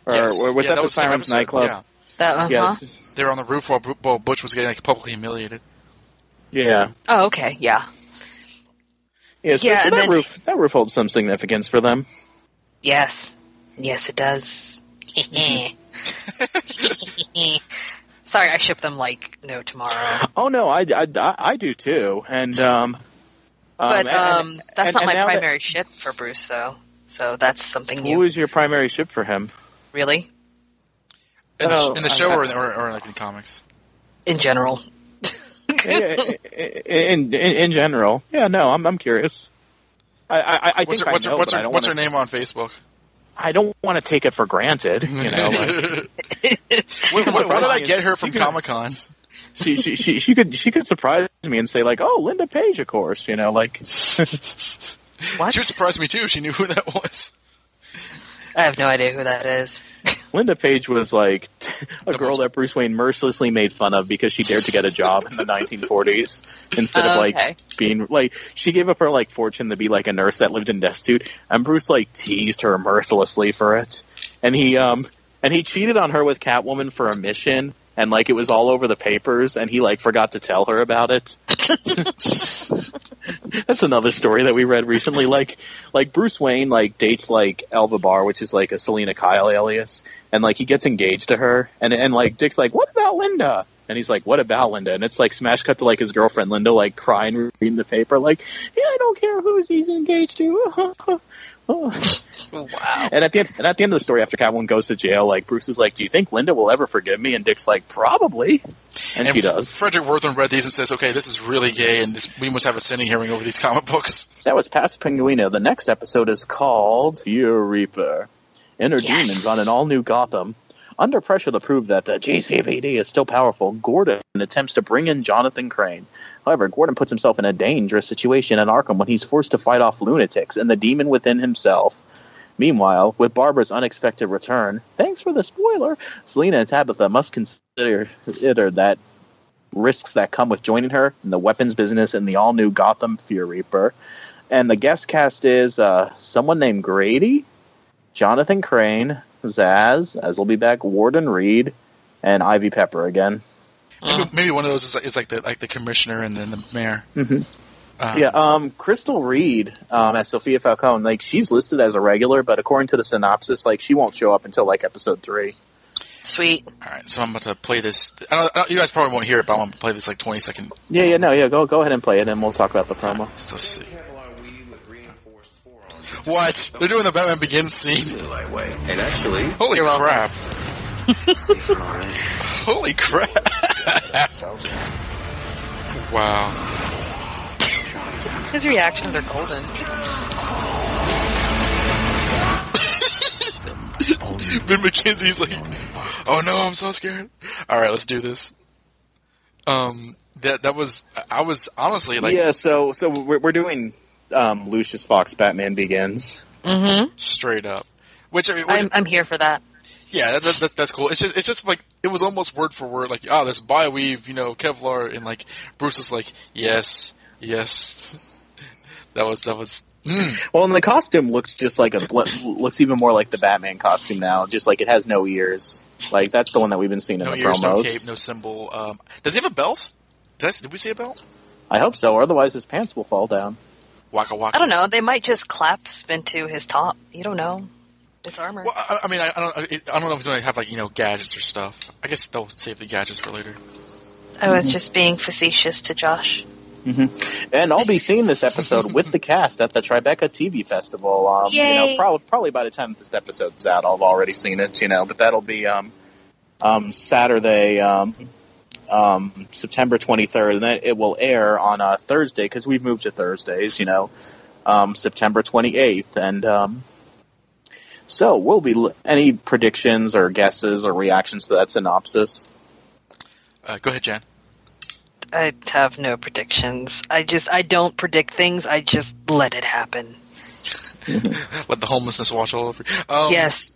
or was that the Sirens nightclub? Yeah. Yes. They were on the roof while Butch was getting like publicly humiliated. Yeah. Oh, okay. Yeah. Yeah. So that roof holds some significance for them. Yes. Yes, it does. Sorry, I ship them like no tomorrow. Oh no, I do too, and but that's not my primary that, ship for Bruce though, so that's something new. Who is your primary ship for him? Really? In the show or like in comics? In general. in general, yeah. No, I'm curious. I think what's her name on Facebook? I don't want to take it for granted, you know. Like, what did I get her from Comic-Con? She could surprise me and say like, "Oh, Linda Page, of course," you know, like. What? She would surprise me too. She knew who that was. I have no idea who that is. Linda Page was like a girl that Bruce Wayne mercilessly made fun of because she dared to get a job in the 1940s instead of like being like she gave up her like fortune to be like a nurse that lived in destitute, and Bruce like teased her mercilessly for it, and he cheated on her with Catwoman for a mission, and like it was all over the papers, and he like forgot to tell her about it. That's another story that we read recently. Like Bruce Wayne like dates like Elva Barr, which is like a Selena Kyle alias, and like he gets engaged to her, and like Dick's like, "What about Linda?" And he's like, "What about Linda?" And it's like smash cut to like his girlfriend Linda like crying reading the paper, like, "Yeah, I don't care who he's engaged to." Wow. And at the end of the story, after Catwoman goes to jail, like Bruce is like, "Do you think Linda will ever forgive me?" And Dick's like, "Probably," and she does. Frederick Wortham read these and says, "Okay, this is really gay, and we must have a Senate hearing over these comic books." That was past Peguina. The next episode is called Fear Reaper. Inner demons on an all-new Gotham. Under pressure to prove that the GCPD is still powerful, Gordon attempts to bring in Jonathan Crane. However, Gordon puts himself in a dangerous situation in Arkham when he's forced to fight off lunatics and the demon within himself. Meanwhile, with Barbara's unexpected return, thanks for the spoiler, Selena and Tabitha must consider that risks that come with joining her in the weapons business in the all-new Gotham Fear Reaper. And the guest cast is someone named Grady, Jonathan Crane, Zaz will be back, Warden Reed, and Ivy Pepper again. Maybe one of those is like the commissioner and then the mayor. Mm-hmm. Crystal Reed as Sophia Falcone, like she's listed as a regular, but according to the synopsis, like she won't show up until like episode 3. Sweet. All right, so I'm about to play this. You guys probably won't hear it, but I'm going to play this like 20 second. Go ahead and play it, and we'll talk about the promo. Let's see. What? They're doing the Batman Begins scene. And actually, holy crap! Holy crap! Wow. His reactions are golden. Ben McKenzie's like, "Oh no, I'm so scared." All right, let's do this. I was honestly like, yeah. So we're doing Lucius Fox Batman Begins. Mm-hmm. Straight up. Which I'm here for that. Yeah, that's cool. It's just like it was almost word for word. Like, there's Bioweave, Kevlar, and like Bruce is like, yes. That was. Well, and the costume looks just like looks even more like the Batman costume now. Just like it has no ears. Like that's the one that we've been seeing in the ears, promos. No cape, no symbol. Does he have a belt? Did we see a belt? I hope so. Or otherwise, his pants will fall down. Waka waka. I don't know. They might just clasp into his top. You don't know. It's armor. Well, I mean, I don't know if he's going to have like gadgets or stuff. I guess they'll save the gadgets for later. I was just being facetious to Josh. Mm-hmm. And I'll be seeing this episode with the cast at the Tribeca TV Festival. Yay. Probably by the time this episode's out, I'll have already seen it. But that'll be Saturday, September 23rd, and then it will air on Thursday because we've moved to Thursdays. September 28th. And so we'll be any predictions or guesses or reactions to that synopsis? Go ahead, Jan. I have no predictions. I don't predict things. I just let it happen. Let the homelessness wash all over you. Yes.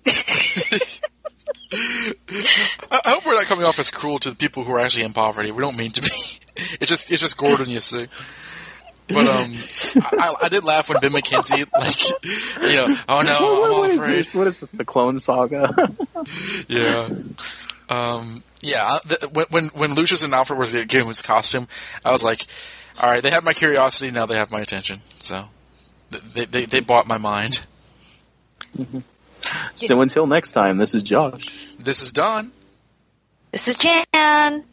I hope we're not coming off as cruel to the people who are actually in poverty. We don't mean to be. It's just Gordon, you see. But I did laugh when Ben McKenzie, oh no, I'm all afraid. What is this, the Clone Saga? Yeah. When Lucius and Alfred was giving his costume, I was like, all right, they have my curiosity, now they have my attention. So they bought my mind. So until next time, this is Josh. This is Don. This is Jan.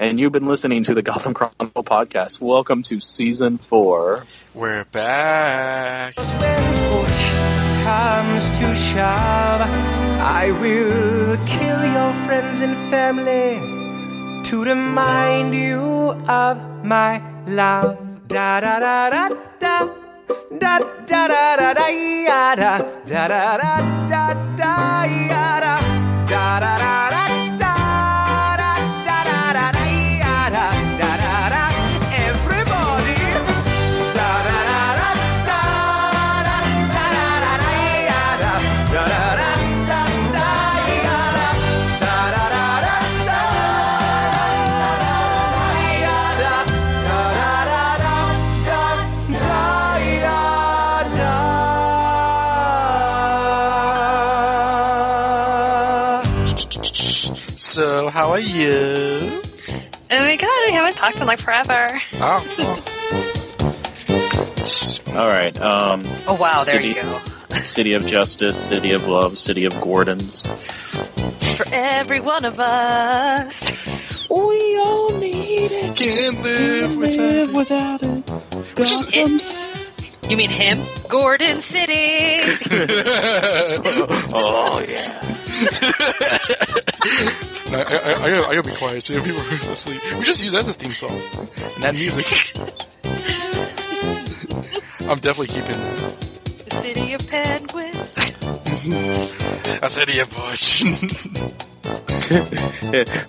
And you've been listening to the Gotham Chronicle podcast. Welcome to Season 4. We're back. When push comes to shove, I will kill your friends and family to remind you of my love. Da da da da da. Da da da da da da da da da da da da da da da da. So, how are you? Oh my god, we haven't talked in like forever. Oh. All right. Oh wow, there you go. City of Justice, City of Love, City of Gordons. For every one of us. We all need it. Can't live without it. Which is You mean him? Gordon City. Oh yeah. I gotta be quiet too. People are asleep. We just use that as a theme song. And that music. I'm definitely keeping that. The city of penguins. A city of Butch.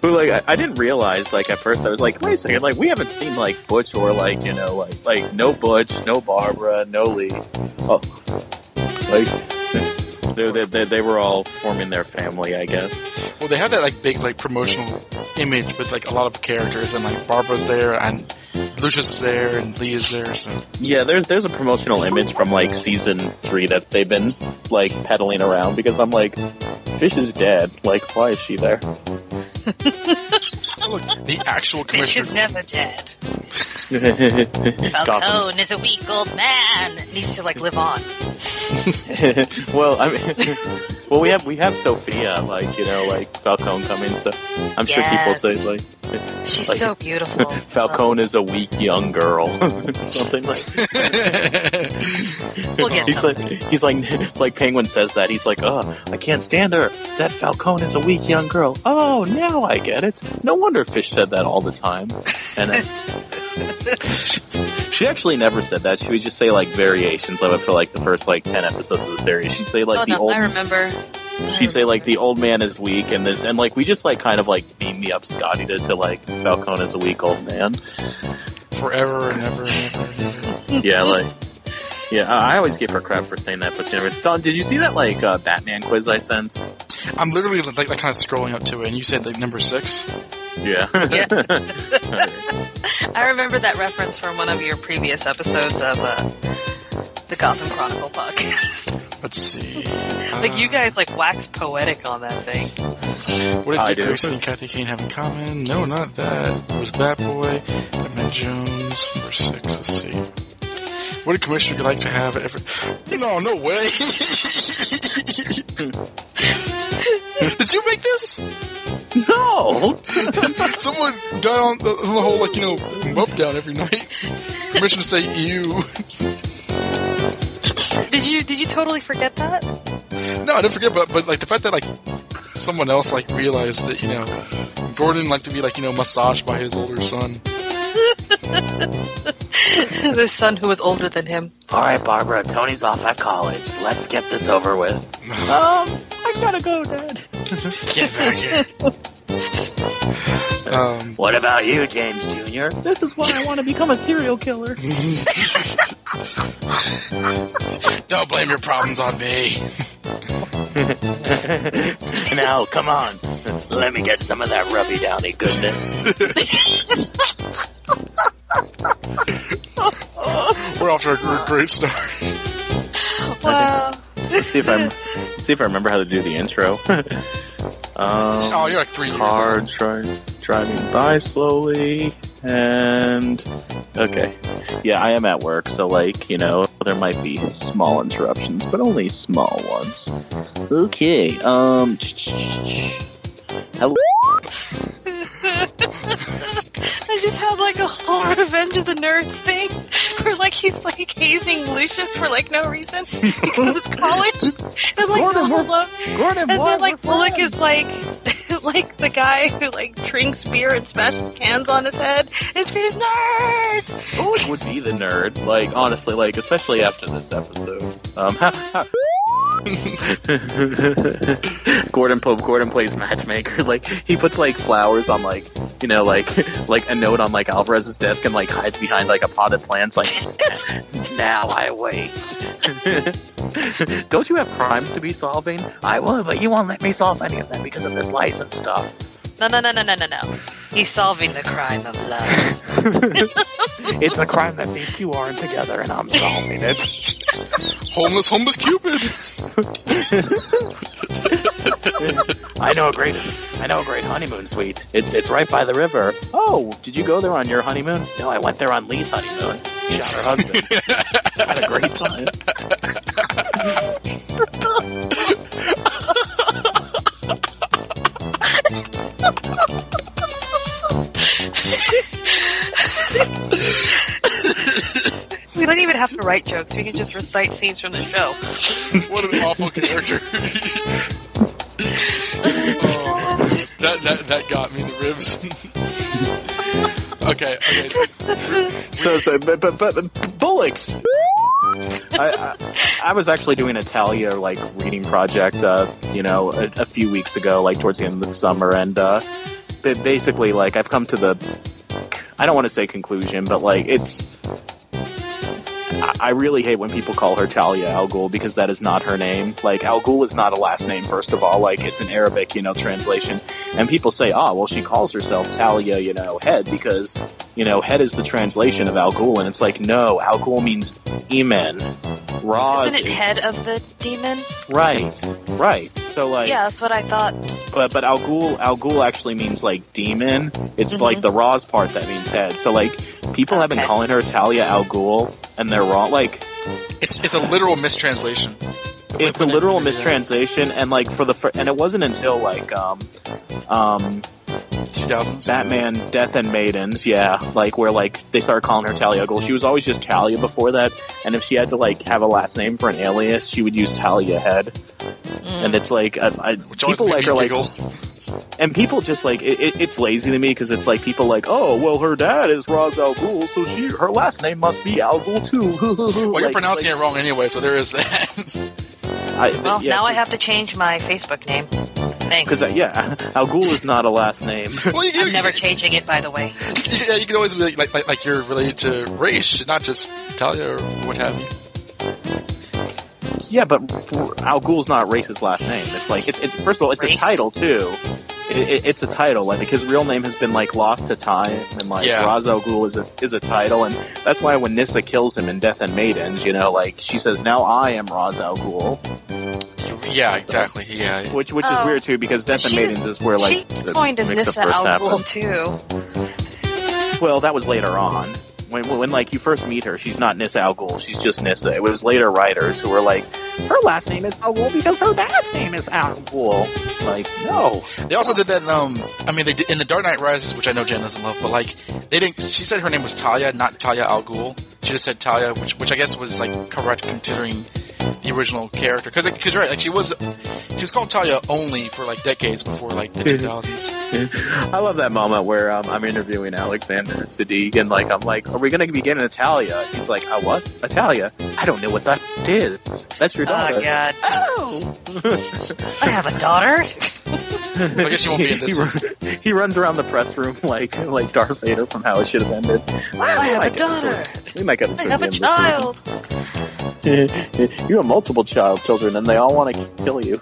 Who I didn't realize at first I was like, wait a second, we haven't seen Butch or like no Butch, no Barbara, no Lee. Oh, they were all forming their family, I guess. Well, they have that big promotional image with a lot of characters, and Barbara's there, and Lucius is there, and Lee is there. So yeah, there's a promotional image from season 3 that they've been peddling around because I'm like, Fish is dead. Why is she there? Look, the actual commissioner. Fish is never dead. Falcone is a weak old man. Needs to live on. Well, we have Sophia, Falcone coming, so I'm sure people say she's so beautiful. Falcone is a weak young girl, something like. We'll get he's like Penguin says that he's like, oh, I can't stand her. That Falcone is a weak young girl. Oh, now I get it. No wonder Fish said that all the time. And she actually never said that. She would just say variations of it for the first 10 episodes of the series. She'd say I remember. She'd say the old man is weak and this, and we just kind of beam me up Scotty to Falcone is a weak old man. Forever and ever and ever and ever. Yeah, yeah, I always give her crap for saying that, but she never. Don, did you see that Batman quiz I sent? I'm literally kind of scrolling up to it, and you said number 6. Yeah. Yeah. I remember that reference from one of your previous episodes of the Gotham Chronicle podcast. Let's see. You guys wax poetic on that thing. What did Dick Grayson and Kathy Kane have in common? No, not that. It was Batboy, Batman Jones, number 6. Let's see. What did Commissioner like to have ever? No way. Did you make this? No. Someone got on the whole mope down every night. Commissioner say ew. Did you totally forget that? No, I didn't forget, but the fact that someone else realized that Gordon liked to be massaged by his older son. The son who was older than him. All right, Barbara, Tony's off at college. Let's get this over with. I gotta go, Dad. Get back here. What about you, James Jr.? This is why I want to become a serial killer. Don't blame your problems on me. Now, come on. Let me get some of that Rubby Downy goodness. We're off to a great start. Wow. Let's see if I remember how to do the intro. Oh, you're like 3 years Hard old. driving by slowly, and okay, yeah, I am at work, so there might be small interruptions, but only small ones. Okay, hello. I just had like a whole Revenge of the Nerds thing where like he's like hazing Lucius for like no reason because it's college and like and then like Bullock is like like the guy who like drinks beer and smashes cans on his head and screams nerd. Bullock would be the nerd, like honestly, like especially after this episode. Gordon plays matchmaker. Like he puts like flowers on like a note on like Alvarez's desk and like hides behind like a potted plant. Like now I wait. Don't you have crimes to be solving? I will, but you won't let me solve any of them because of this license stuff. No. He's solving the crime of love. It's a crime that these two aren't together, and I'm solving it. Homeless Cupid. I know a great honeymoon suite. It's right by the river. Oh, did you go there on your honeymoon? No, I went there on Lee's honeymoon. Shot her husband. Had a great time. We don't even have to write jokes. We can just recite scenes from the show. What an awful character. That got me in the ribs. Okay. But Bullocks. I was actually doing a Talia reading project, a few weeks ago, towards the end of the summer, and basically, I've come to the, I don't want to say conclusion, but I really hate when people call her Talia Al Ghul because that is not her name. Al Ghul is not a last name, first of all. It's an Arabic, translation. And people say, she calls herself Talia, Head, because, Head is the translation of Al Ghul. And it's no, Al Ghul means Emen. Isn't it head of the demon? Right. So, yeah, that's what I thought. But Al Ghul actually means, demon. It's, the Ra's part that means head. So, people have been calling her Talia Al Ghul, and they're wrong. It's a literal mistranslation. It's a literal mistranslation, and and it wasn't until 2000s Batman Death and Maidens, where they started calling her Talia Ghul. She was always just Talia before that, and if she had to have a last name for an alias, she would use Talia Head. And it's people her and people just it's lazy to me because it's people her dad is Ra's al Ghul, so her last name must be Al Ghul too. Well, you're pronouncing it wrong anyway, so there is that. Now I have to change my Facebook name. Thanks. Because Al Ghul is not a last name. Well, I'm never changing it, by the way. Yeah, you can always be like you're related to Raish, not just Talia or what have you. Yeah, but Al Ghul's not Race's last name. It's first of all, it's Race? A title too. It's a title, his real name has been lost to time, and Ra's al Ghul is a title, and that's why when Nyssa kills him in Death and Maidens, she says, "Now I am Ra's al Ghul." Yeah, exactly. Yeah, which is weird too, because Death and Maidens is where she's coined as Nyssa al Ghul too. Well, that was later on. When you first meet her, she's not Nyssa Al Ghul, she's just Nyssa. It was later writers who were her last name is Al Ghul because her dad's name is Al Ghul. No. They also did that, they did in The Dark Knight Rises, which I know Jen doesn't love, but they didn't, she said her name was Talia, not Talia Al Ghul. She just said Talia, which I guess was correct considering the original character. Because you're right, like she was called Talia only for like decades before like the 2000s. I love that moment where I'm interviewing Alexander Siddiq, and like I'm like, are we going to be getting Italia? He's like, what? Italia? I don't know what that is. That's your daughter. Oh God. Oh. I have a daughter. So I guess you won't be in this. He runs around the press room like Darth Vader from How It Should Have Ended. I have a daughter. We might get I have a child. You have multiple children, and they all want to kill you.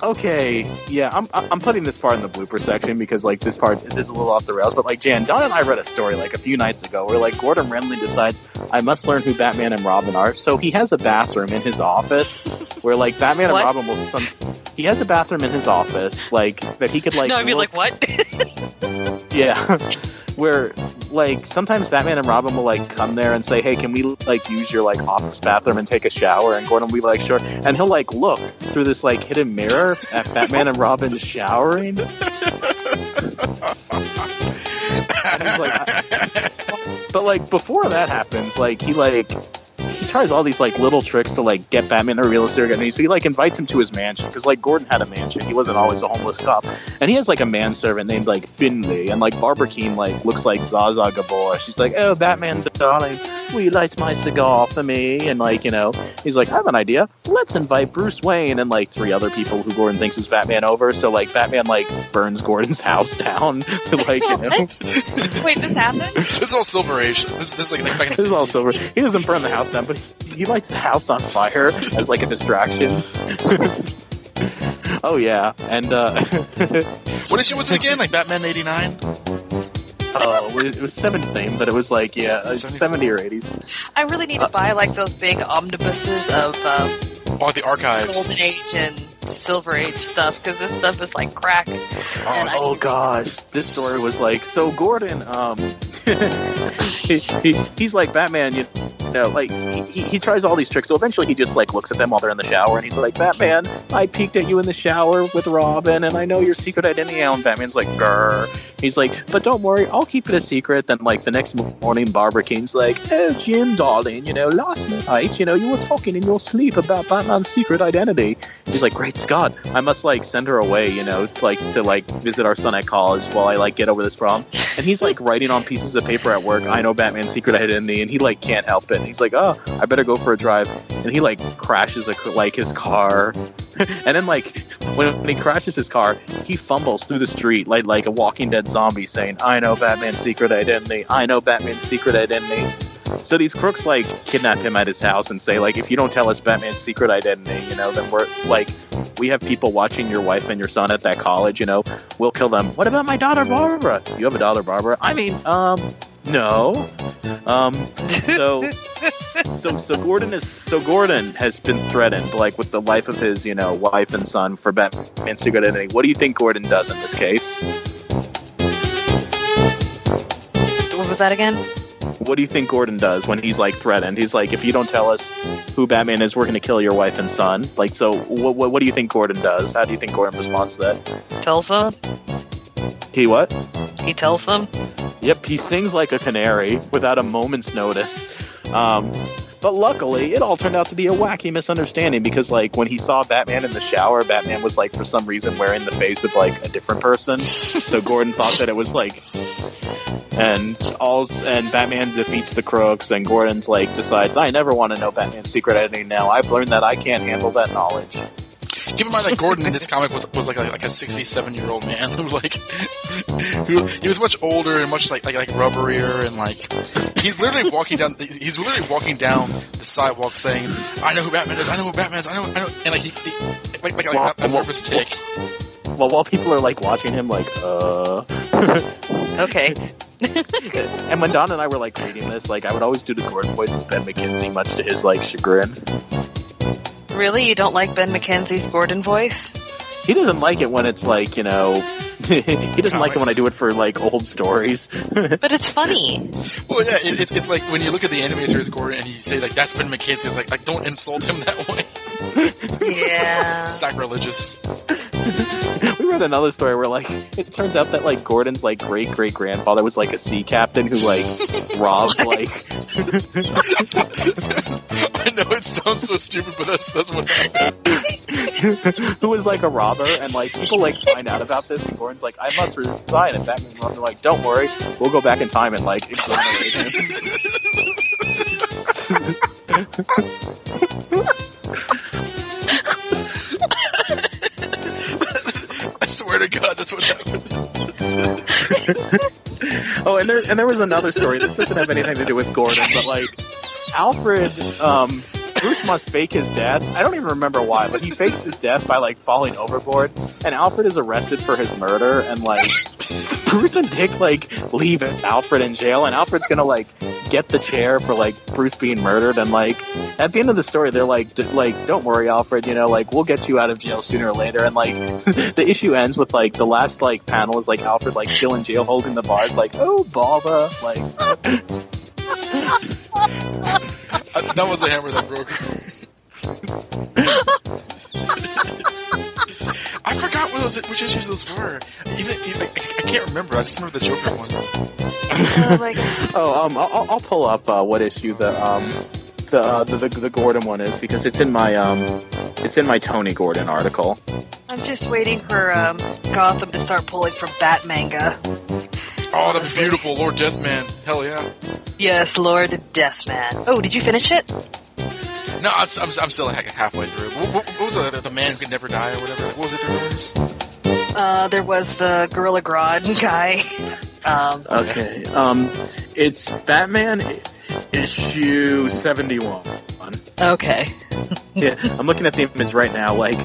Okay, yeah, I'm putting this part in the blooper section because like this is a little off the rails. But like Jan, Don and I read a story like a few nights ago where like Gordon Renly decides I must learn who Batman and Robin are. So he has a bathroom in his office where like Batman and Robin will He has a bathroom in his office like that he could like. No, I mean like what? Yeah, where like sometimes Batman and Robin will like come there and say, hey, can we like use your like office bathroom and take a shower? And Gordon will be like, sure. And he'll like look through this like hidden mirror at Batman and Robin showering. And he's like, but like before that happens, like he tries all these like little tricks to like get Batman to real estate again. So he like invites him to his mansion because like Gordon had a mansion. He wasn't always a homeless cop, and he has like a manservant named like Finley, and like Barbara Keene like looks like Zsa Gabor. She's like, oh Batman darling, will you light my cigar for me? And like he's like, I have an idea. Let's invite Bruce Wayne and like 3 other people who Gordon thinks is Batman over. So like Batman like burns Gordon's house down to like Wait, this happened? This is all Silver Age. This like back in the This is all silver. He doesn't burn the house down, but he lights the house on fire as like a distraction. Oh yeah, and what issue was it again? Like Batman '89? Oh, it was 7th theme, but it was like 70 or 80s. I really need to buy like those big omnibuses of all the archives, Golden Age and Silver Age stuff, because this stuff is like crack. Oh gosh, this story was like so. Gordon, he's like Batman, like he tries all these tricks. So eventually he just like looks at them while they're in the shower, and he's like, Batman, I peeked at you in the shower with Robin, and I know your secret identity. And Batman's like, grr. He's like, but don't worry, I'll keep it a secret. Then like the next morning, Barbara Keane's like, oh Jim, darling, last night, you were talking in your sleep about Batman's secret identity. He's like, great Scott, I must like send her away, to visit our son at college while I like get over this problem. And he's like writing on pieces of paper at work, I know Batman's secret identity, and he like can't help it. And he's like, oh, I better go for a drive. And he like crashes his car. And then like when he crashes his car, he fumbles through the street like a Walking Dead zombie saying, I know Batman's secret identity. I know Batman's secret identity. So these crooks like kidnap him at his house and say like, if you don't tell us Batman's secret identity, then we're like, we have people watching your wife and your son at that college, we'll kill them. What about my daughter Barbara? You have a daughter Barbara? I mean, no. So Gordon has been threatened like with the life of his, wife and son for Batman's secret identity. What do you think Gordon does in this case? What was that again? What do you think Gordon does when he's like threatened? He's like, if you don't tell us who Batman is, we're going to kill your wife and son. Like, so what do you think Gordon does? How do you think Gordon responds to that? Tells them. He what? He tells them. Yep, he sings like a canary without a moment's notice. But luckily, it all turned out to be a wacky misunderstanding because, like, when he saw Batman in the shower, Batman was, like, for some reason wearing the face of, like, a different person. So Gordon thought that it was, like... And Batman defeats the crooks, and Gordon's, like, decides, I never want to know Batman's secret identity now. I've learned that I can't handle that knowledge. Keep in mind that Gordon in this comic was like a 67-year-old man who he was much older and much like rubberier, and like he's literally walking down the sidewalk saying, "I know who Batman is. I know who Batman is. I know," and like he like a nervous tick. Well, while people are like watching him, like okay. And when Don and I were like reading this, like I would always do the Gordon voice as Ben McKenzie, much to his like chagrin. Really? You don't like Ben McKenzie's Gordon voice? He doesn't like it when it's like, he doesn't like it when I do it for like old stories. But it's funny. Well, yeah, it's like when you look at the anime series Gordon and you say like that's Ben McKenzie, it's like don't insult him that way. Yeah. Sacrilegious. We read another story where like it turns out that like Gordon's like great grandfather was like a sea captain who like robbed like. I know it sounds so stupid, but that's what happened. Who was like a robber, and like people like find out about this, and Gordon's like, I must resign, and Batman and Robin are like, don't worry, we'll go back in time and like exonerate him. I swear to God, that's what happened. Oh, and there was another story. This doesn't have anything to do with Gordon, but like Alfred, Bruce must fake his death. I don't even remember why, but he fakes his death by like falling overboard, and Alfred is arrested for his murder, and like Bruce and Dick like leave Alfred in jail, and Alfred's gonna like get the chair for like Bruce being murdered, and like at the end of the story they're like don't worry, Alfred, you know, like we'll get you out of jail sooner or later, and like the issue ends with like the last like panel is like Alfred like still in jail holding the bars, like oh bother, like. That was the hammer that broke. I forgot which issues those were. Even I can't remember. I just remember the Joker one. Oh my God. I'll pull up what issue the Gordon one is, because it's in my Tony Gordon article. I'm just waiting for Gotham to start pulling from Batmanga. Oh, that's beautiful, Lord Deathman. Hell yeah. Yes, Lord Deathman. Oh, did you finish it? No, I'm still like halfway through. What was the man who could never die or whatever? What was it? There was the Gorilla Grodd guy. Okay. It's Batman issue 71. Okay. Yeah, I'm looking at the image right now. Like,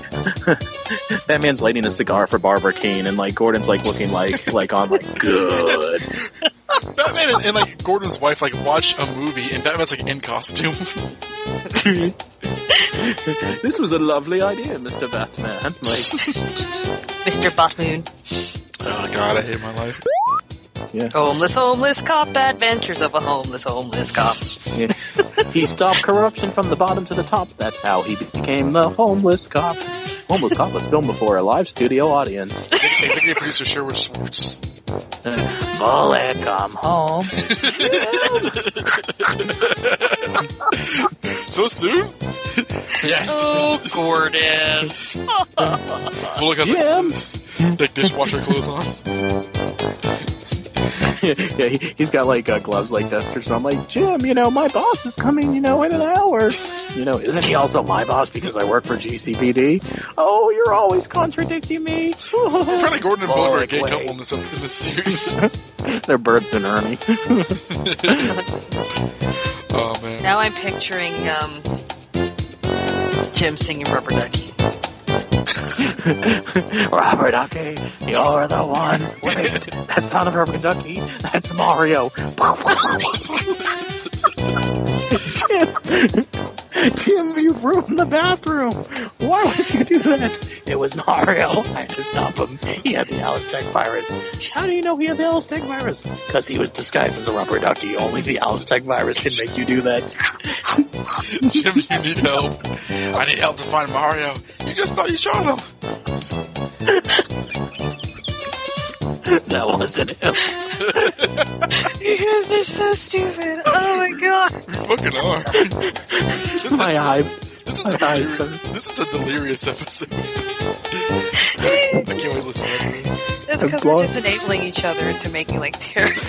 Batman's lighting a cigar for Barbara Keane, and like Gordon's like looking like on like good. Batman and like Gordon's wife like watch a movie, and Batman's like in costume. This was a lovely idea, Mr. Batman. Like, Mr. Batmoon. Oh God, I hate my life. Yeah. Homeless cop, adventures of a homeless cop. Yeah. He stopped corruption from the bottom to the top. That's how he became the homeless cop. Homeless Cop was filmed before a live studio audience. Executive producer Sherwood Schwartz. Bullet, come home. So soon? Yes. Oh, Gordon. Bullock has like big dishwasher clothes on. Yeah, he's got like gloves like Dexter, so I'm like, Jim, you know, my boss is coming, you know, in an hour. You know, isn't he also my boss because I work for GCPD? Oh, you're always contradicting me. Apparently Gordon and Bullock are a gay couple in this series. They're Bert and Ernie. Oh, man. Now I'm picturing Jim singing Rubber Ducky. Rubber Ducky, you're the one. Wait, that's not a Rubber Ducky. That's Mario. Jim, you've ruined the bathroom. Why would you do that? It was Mario. I had to stop him. He had the Alice virus. How do you know he had the Alice virus? Because he was disguised as a rubber ducky. Only the Alice virus can make you do that. Jim, you need help. I need help to find Mario. You just thought you shot him. That wasn't him. You guys are so stupid. Oh my God. We fucking are. This is a delirious episode. I can't wait to listen to this. That's because we're just enabling each other into making like terrible.